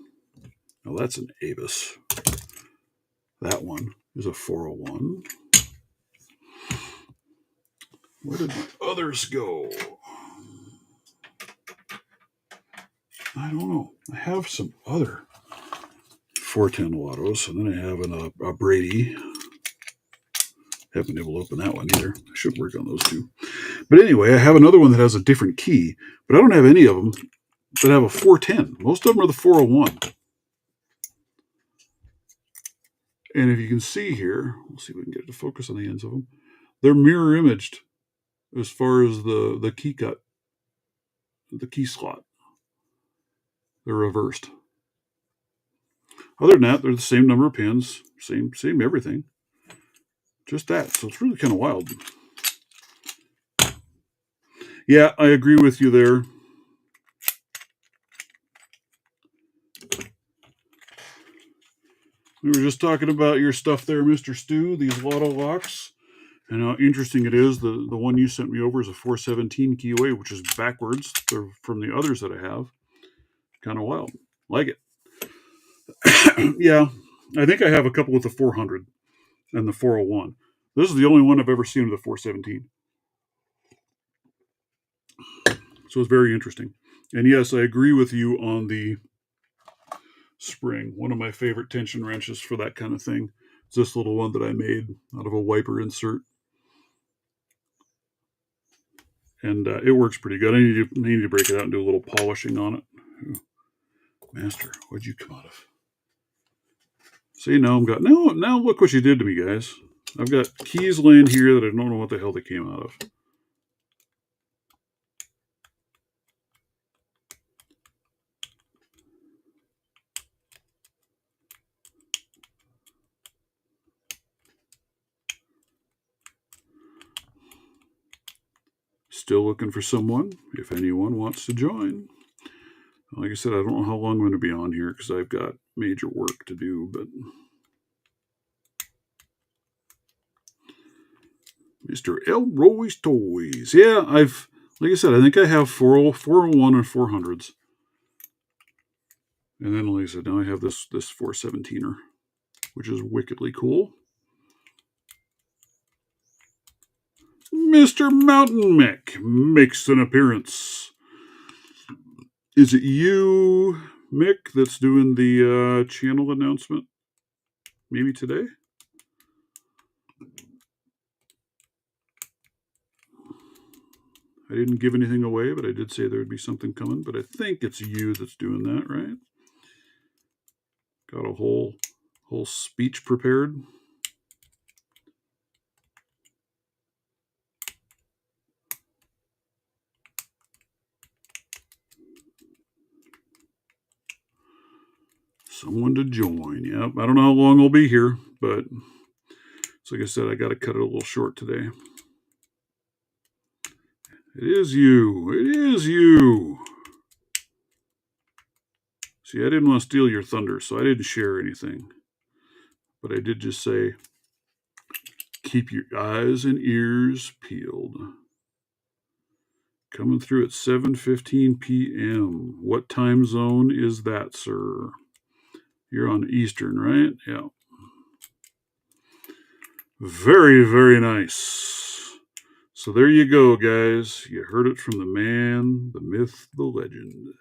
Now that's an Avis. That one is a 401. Where did my others go? I don't know. I have some other 410 Lottos, and then I have a Brady. Haven't been able to open that one either. I should work on those two. But anyway, I have another one that has a different key, but I don't have any of them that have a 410. Most of them are the 401. And if you can see here, we'll see if we can get it to focus on the ends of them. They're mirror imaged as far as the key cut, the key slot. They're reversed. Other than that, they're the same number of pins, same everything. Just that. So it's really kind of wild. Yeah, I agree with you there. We were just talking about your stuff there, Mr. Stu, these Lotto locks. And how interesting it is. The one you sent me over is a 417 keyway, which is backwards from the others that I have. Kind of wild. Like it. Yeah, I think I have a couple with the 400 and the 401. This is the only one I've ever seen with the 417. So it's very interesting. And yes, I agree with you on the spring. One of my favorite tension wrenches for that kind of thing is this little one that I made out of a wiper insert. And it works pretty good. I need to break it out and do a little polishing on it. Ooh. Master, what'd you come out of? See, now now look what you did to me, guys. I've got keys laying here that I don't know what the hell they came out of. Still looking for someone, if anyone wants to join. Like I said, I don't know how long I'm going to be on here because I've got major work to do, but Mr. Elroy's Toys. Yeah, like I said, I think I have 401 and 400s. And then, like I said, now I have this 417er, which is wickedly cool. Mr. Mountain Mick makes an appearance. Is it you, Mick, that's doing the channel announcement? Maybe today? I didn't give anything away, but I did say there would be something coming. But I think it's you that's doing that, right? Got a whole speech prepared. Someone to join. Yep. I don't know how long I'll be here, but so like I said, I got to cut it a little short today. It is you. It is you. See, I didn't want to steal your thunder, so I didn't share anything. But I did just say, keep your eyes and ears peeled. Coming through at 7:15 p.m. What time zone is that, sir? You're on Eastern, right? Yeah. Very, very nice. So there you go, guys. You heard it from the man, the myth, the legend.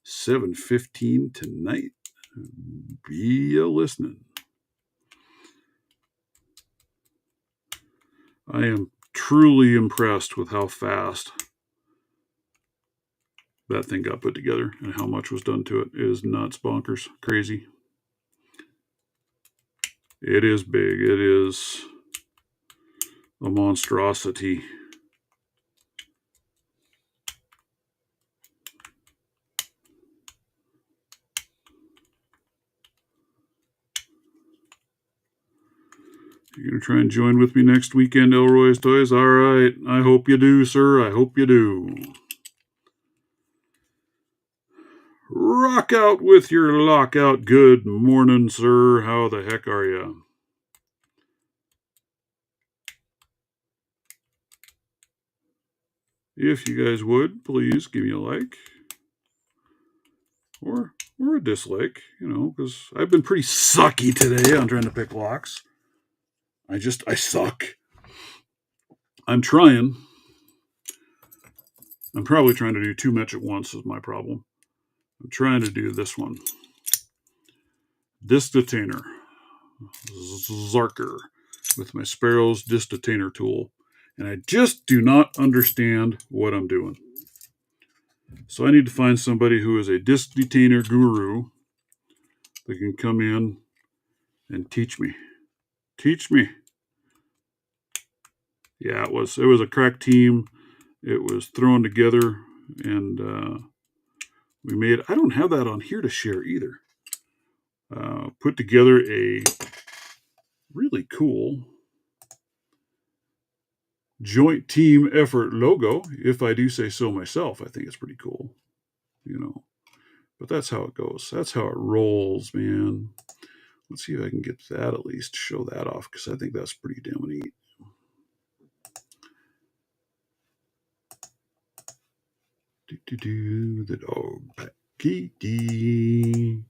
7:15 tonight. Be a listening. I am truly impressed with how fast that thing got put together and how much was done to it. It is nuts, bonkers, crazy. It is big. It is a monstrosity. You're going to try and join with me next weekend, Elroy's Toys? All right. I hope you do, sir. I hope you do. Rock out with your lockout. Good morning, sir. How the heck are you? If you guys would, please give me a like. Or a dislike, because I've been pretty sucky today on trying to pick locks. I suck. I'm trying. I'm probably trying to do too much at once is my problem. I'm trying to do this one. Disc detainer. Zarker with my Sparrow's disc detainer tool. And I just do not understand what I'm doing. So I need to find somebody who is a disc detainer guru that can come in and teach me. Teach me. Yeah, it was a crack team. It was thrown together, and we made. I don't have that on here to share either. Put together a really cool joint team effort logo. If I do say so myself, I think it's pretty cool. But that's how it goes. That's how it rolls, man. Let's see if I can get that at least, show that off, because I think that's pretty damn neat. The dog pack. Kitty.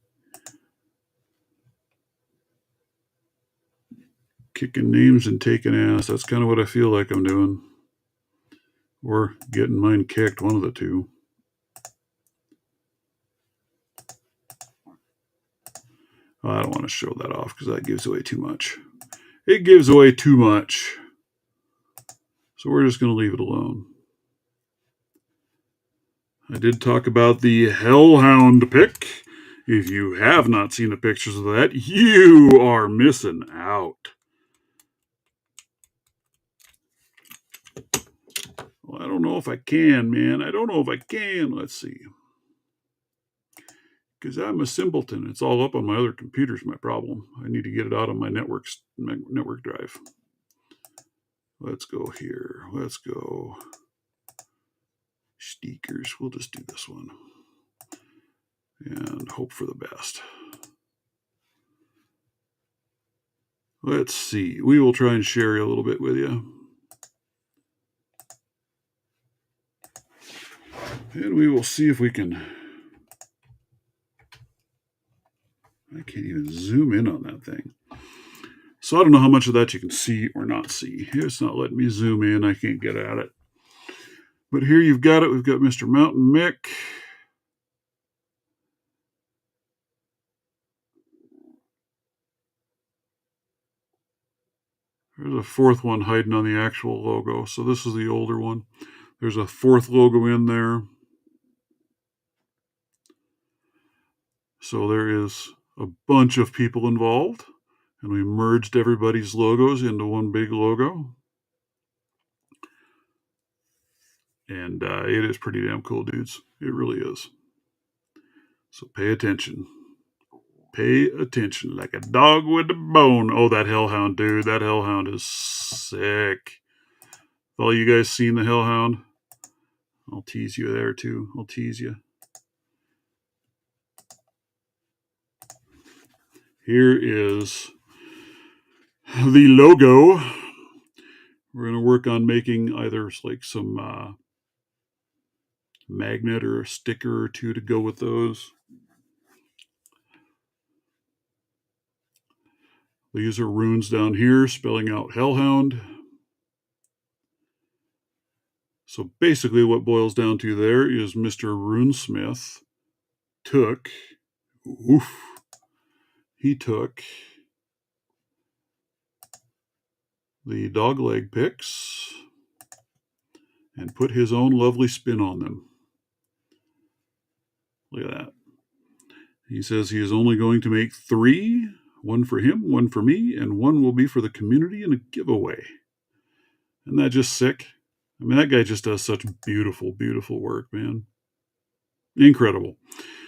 Kicking names and taking ass. That's kind of what I feel like I'm doing. Or getting mine kicked, one of the two. I don't want to show that off because that gives away too much. It gives away too much. So we're just going to leave it alone. I did talk about the Hellhound pick. If you have not seen the pictures of that, you are missing out. Well, I don't know if I can, man. I don't know if I can. Let's see. Because I'm a simpleton. It's all up on my other computer's my problem. I need to get it out on my network drive. Let's go here. Let's go. Stickers. We'll just do this one. And hope for the best. Let's see. We will try and share a little bit with you. And we will see if we can. I can't even zoom in on that thing. So So I don't know how much of that you can see or not see. It's not letting me zoom in. I can't get at it. But here you've got it. We've got Mr. Mountain Mick. There's a fourth one hiding on the actual logo. So this is the older one. There's a fourth logo in there. So there is a bunch of people involved. And we merged everybody's logos into one big logo. And it is pretty damn cool, dudes. It really is. So pay attention. Pay attention like a dog with a bone. Oh, that hellhound, dude. That hellhound is sick. All you guys seen the hellhound? I'll tease you there, too. I'll tease you. Here is the logo. We're going to work on making either like some magnet or a sticker or two to go with those. These are runes down here spelling out hellhound. So basically what boils down to there is Mr. Runesmith took, he took the dogleg picks and put his own lovely spin on them. Look at that. He says he is only going to make 3, one for him, one for me, and one will be for the community in a giveaway. Isn't that just sick? I mean, that guy just does such beautiful, beautiful work, man. Incredible.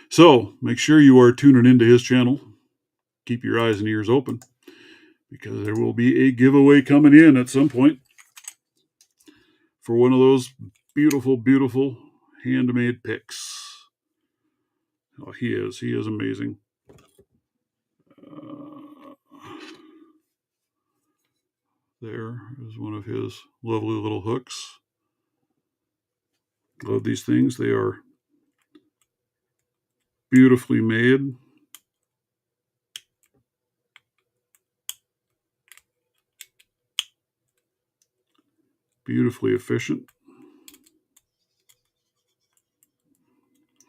So make sure you are tuning into his channel. Keep your eyes and ears open because there will be a giveaway coming in at some point for one of those beautiful, beautiful handmade picks. Oh, he is amazing. There is one of his lovely little hooks. Love these things. They are beautifully made. Beautifully efficient.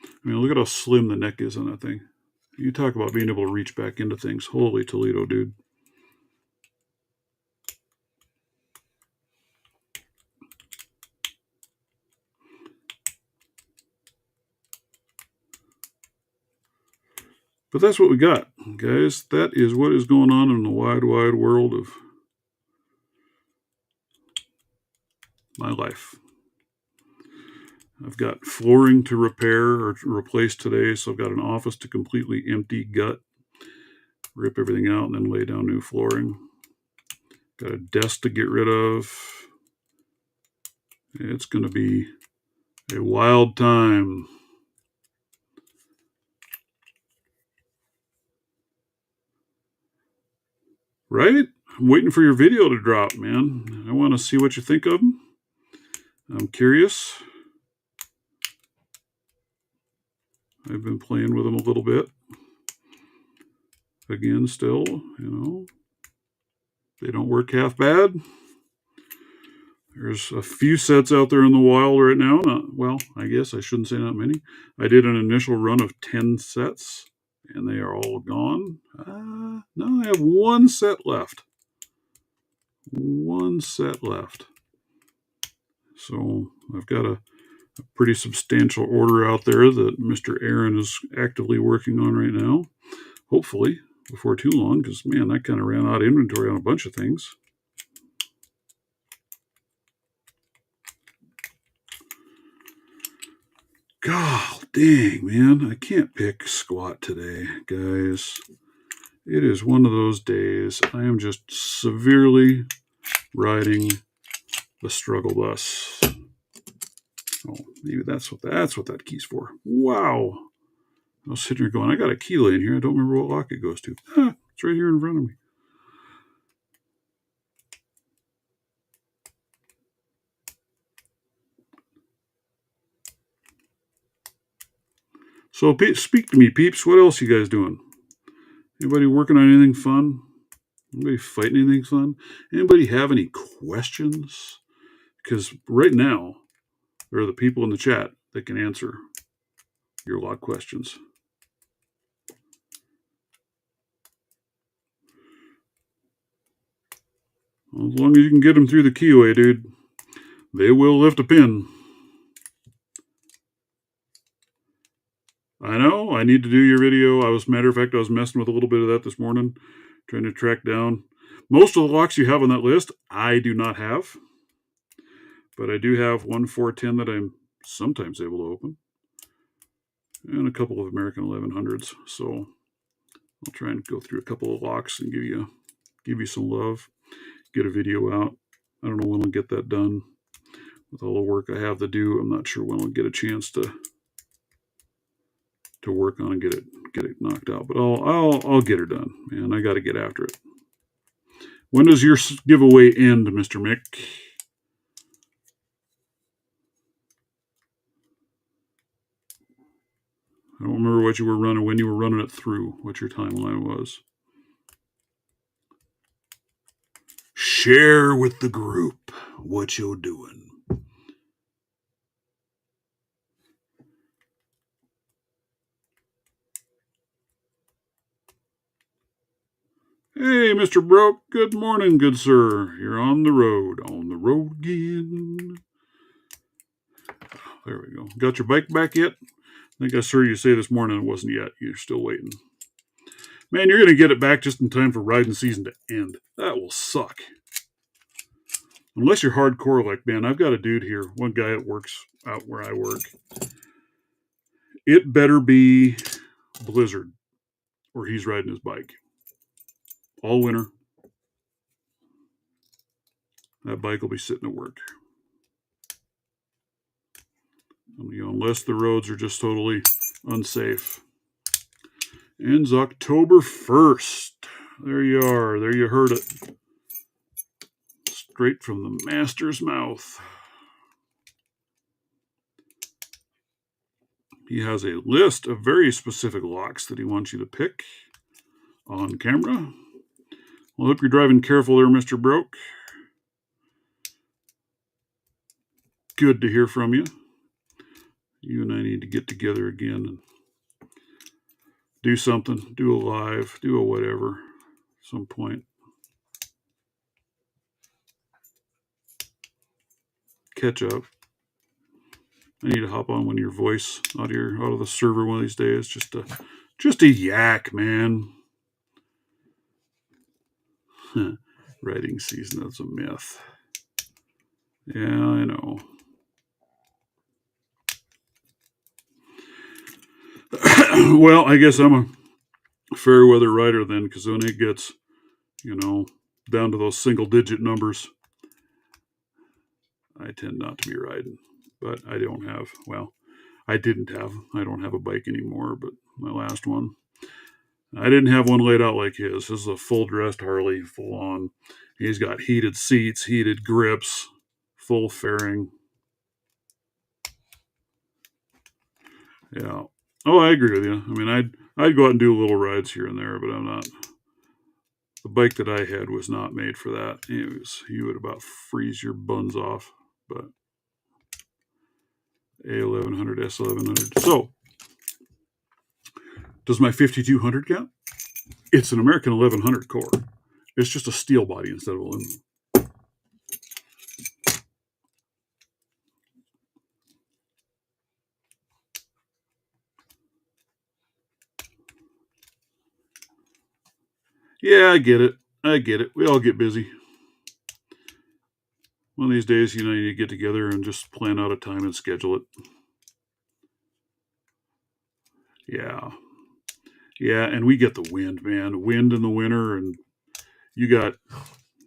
I mean, look at how slim the neck is on that thing. You talk about being able to reach back into things. Holy Toledo, dude. But that's what we got, guys. That is what is going on in the wide, wide world of my life. I've got flooring to repair or to replace today, so I've got an office to completely empty, gut, rip everything out, and then lay down new flooring. Got a desk to get rid of. It's going to be a wild time. Right? I'm waiting for your video to drop, man. I want to see what you think of them. I'm curious. I've been playing with them a little bit. Again, still, they don't work half bad. There's a few sets out there in the wild right now. Well, I guess I shouldn't say not many. I did an initial run of 10 sets, and they are all gone. No, I have one set left. One set left. So I've got a pretty substantial order out there that Mr. Aaron is actively working on right now. Hopefully before too long, because, man, I kind of ran out of inventory on a bunch of things. God dang, man. I can't pick squat today, guys. It is one of those days. I am just severely riding the struggle bus. Oh, maybe that's what that key's for. Wow. I was sitting here going, I got a key laying here. I don't remember what lock it goes to. It's right here in front of me. So speak to me, peeps. What else you guys doing? Anybody working on anything fun? Anybody fighting anything fun? Anybody have any questions? Because right now, there are the people in the chat that can answer your lot questions. As long as you can get them through the keyway, dude, they will lift a pin. I know. I need to do your video. Matter of fact, I was messing with a little bit of that this morning, trying to track down. Most of the locks you have on that list, I do not have. But I do have one 410 that I'm sometimes able to open. And a couple of American 1100s. So I'll try and go through a couple of locks and give you some love. Get a video out. I don't know when I'll get that done. With all the work I have to do, I'm not sure when I'll get a chance to work on and get it knocked out. But I'll get her done, man. I got to get after it. When does your giveaway end, Mr. Mick? I don't remember what you were running, when you were running it through, what your timeline was. Share with the group what you're doing. Hey, Mr. Broke. Good morning, good sir. You're on the road again. There we go. Got your bike back yet? I think I heard you say this morning it wasn't yet. You're still waiting. Man, you're going to get it back just in time for riding season to end. That will suck. Unless you're hardcore like, man, I've got a dude here, one guy that works out where I work. It better be blizzard or he's riding his bike. All winter. That bike will be sitting at work. Unless the roads are just totally unsafe. Ends October 1st. There you are. There you heard it. Straight from the master's mouth. He has a list of very specific locks that he wants you to pick on camera. Well, I hope you're driving careful there, Mr. Broke. Good to hear from you. You and I need to get together again and do something, do a live, do a whatever, at some point. Catch up. I need to hop on when your voice out of the server one of these days. Just a yak, man. Writing season is a myth. Yeah, I know. Well, I guess I'm a fair weather rider then, because when it gets, down to those single digit numbers, I tend not to be riding. But I don't have, I don't have a bike anymore, but my last one, I didn't have one laid out like his. This is a full dressed Harley, full on. He's got heated seats, heated grips, full fairing. Yeah. Oh, I agree with you. I mean, I'd go out and do little rides here and there, but I'm not. The bike that I had was not made for that. You would about freeze your buns off. But A1100, S1100. So, does my 5200 count? It's an American 1100 core. It's just a steel body instead of aluminum. Yeah, I get it. We all get busy. One of these days, you get together and just plan out a time and schedule it. Yeah. Yeah, and we get the wind, man. Wind in the winter, and you got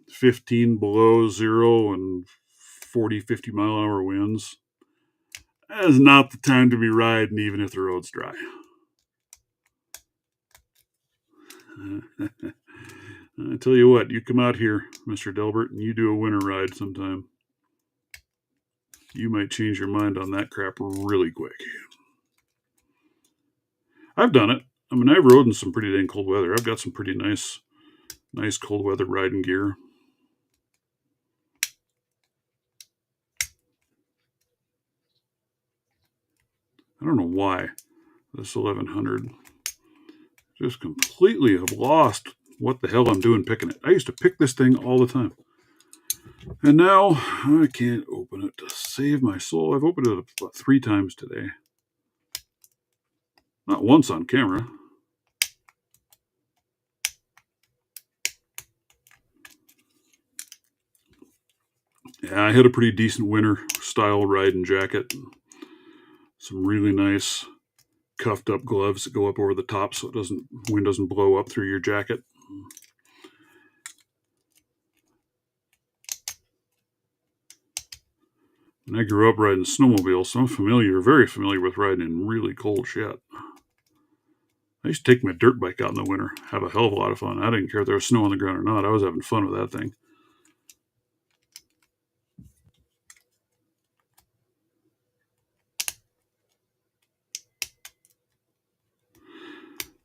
15 below zero and 40, 50 mile an hour winds. That is not the time to be riding, even if the road's dry. I tell you what, you come out here, Mr. Delbert, and you do a winter ride sometime. You might change your mind on that crap really quick. I've done it. I mean, I've rode in some pretty dang cold weather. I've got some pretty nice Nice cold weather riding gear. I don't know why this 1100 just completely have lost what the hell I'm doing picking it. I used to pick this thing all the time. And now I can't open it to save my soul. I've opened it about 3 times today. Not once on camera. Yeah, I had a pretty decent winter style riding jacket. Some really nice cuffed up gloves that go up over the top so wind doesn't blow up through your jacket. And I grew up riding snowmobiles, so I'm very familiar with riding in really cold shit. I used to take my dirt bike out in the winter, have a hell of a lot of fun. I didn't care if there was snow on the ground or not. I was having fun with that thing.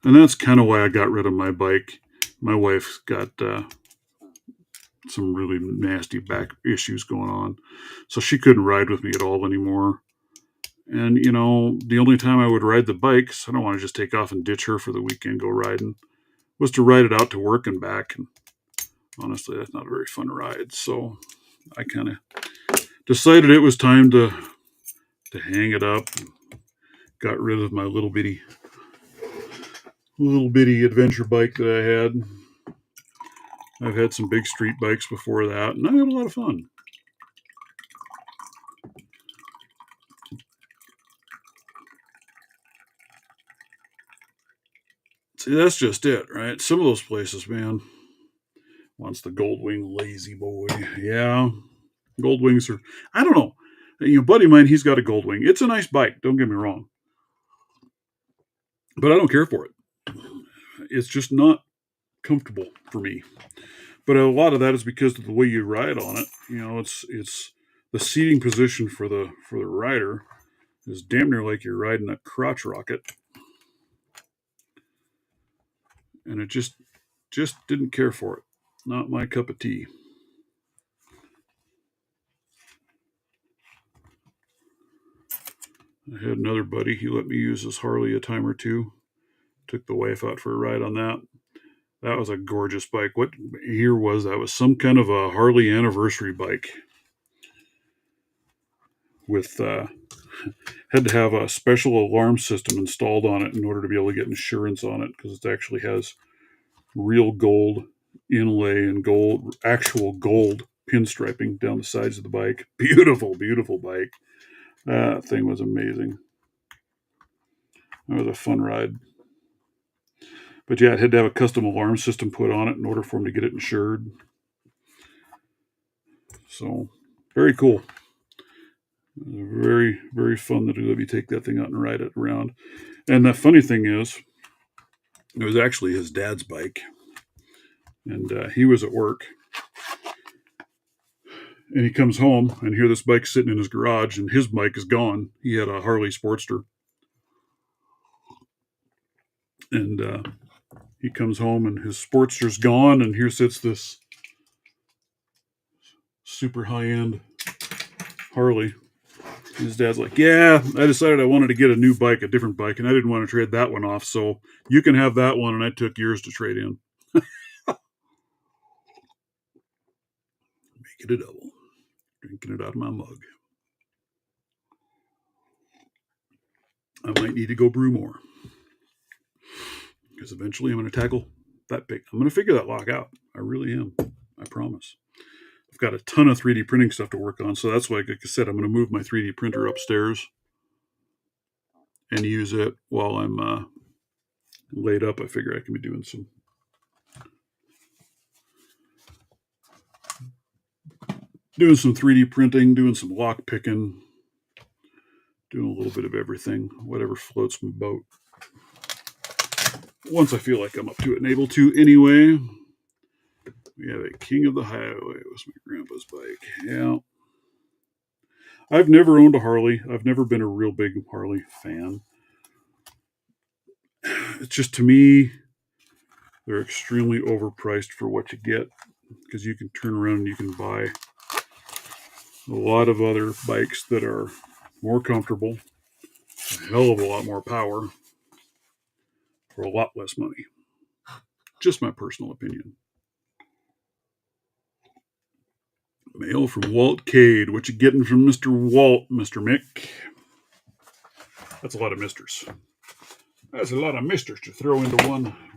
And that's kind of why I got rid of my bike. My wife's got some really nasty back issues going on, so she couldn't ride with me at all anymore. And, the only time I would ride the bike, 'cause I don't want to just take off and ditch her for the weekend, go riding, was to ride it out to work and back. And honestly, that's not a very fun ride. So I kind of decided it was time to hang it up. And got rid of my little bitty adventure bike that I had. I've had some big street bikes before that, and I had a lot of fun. See, that's just it, right? Some of those places, man. Wants the Goldwing lazy boy. Yeah. Goldwings are, I don't know. Buddy of mine, he's got a Goldwing. It's a nice bike, don't get me wrong. But I don't care for it. It's just not comfortable for me. But a lot of that is because of the way you ride on it. It's the seating position for the rider is damn near like you're riding a crotch rocket. And it just didn't care for it. Not my cup of tea. I had another buddy. He let me use his Harley a time or two. Took the wife out for a ride on that. That was a gorgeous bike. What year was that? It was some kind of a Harley anniversary bike with had to have a special alarm system installed on it in order to be able to get insurance on it because it actually has real gold inlay and actual gold pinstriping down the sides of the bike. Beautiful, beautiful bike. That thing was amazing. That was a fun ride. But yeah, it had to have a custom alarm system put on it in order for him to get it insured. So, very cool. Very, very fun to let me take that thing out and ride it around. And the funny thing is, it was actually his dad's bike. And he was at work. And he comes home and here this bike's sitting in his garage and his bike is gone. He had a Harley Sportster. And he comes home and his Sportster's gone and here sits this super high-end Harley. His dad's like, yeah, I decided I wanted to get a new bike, a different bike, and I didn't want to trade that one off, so you can have that one, and I took yours to trade in. Make it a double. Drinking it out of my mug. I might need to go brew more. Because eventually I'm going to tackle that big. I'm going to figure that lock out. I really am. I promise. I've got a ton of 3D printing stuff to work on, so that's why, like I said, I'm going to move my 3D printer upstairs and use it while I'm laid up. I figure I can be doing some doing some 3D printing, doing some lock picking, doing a little bit of everything, whatever floats my boat. Once I feel like I'm up to it and able to anyway. We have a King of the Highway. It was my grandpa's bike. Yeah. I've never owned a Harley. I've never been a real big Harley fan. It's just, to me, They're extremely overpriced for what you get, because you can turn around and you can buy a lot of other bikes that are more comfortable, a hell of a lot more power, for a lot less money. Just my personal opinion. Mail from Walt Cade. What you getting from Mr. Walt, Mr. Mick? That's a lot of misters. That's a lot of misters to throw into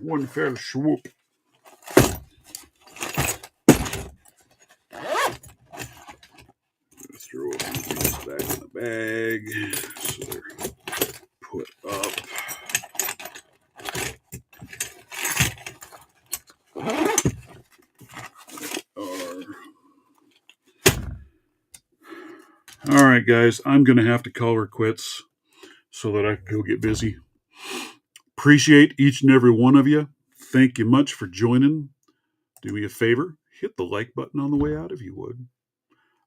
one fell swoop. Throw these back in the bag so they're put up. All right, guys, I'm going to have to call her quits so that I can go get busy. Appreciate each and every one of you. Thank you much for joining. Do me a favor, hit the like button on the way out if you would.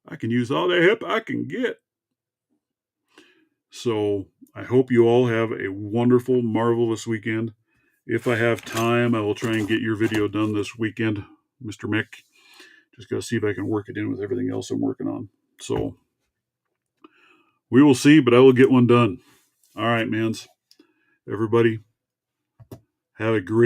I can use all the help I can get. So I hope you all have a wonderful, marvelous weekend. If I have time, I will try and get your video done this weekend, Mr. Mick. Just got to see if I can work it in with everything else I'm working on. So we will see, but I will get one done. All right, mans. Everybody, have a great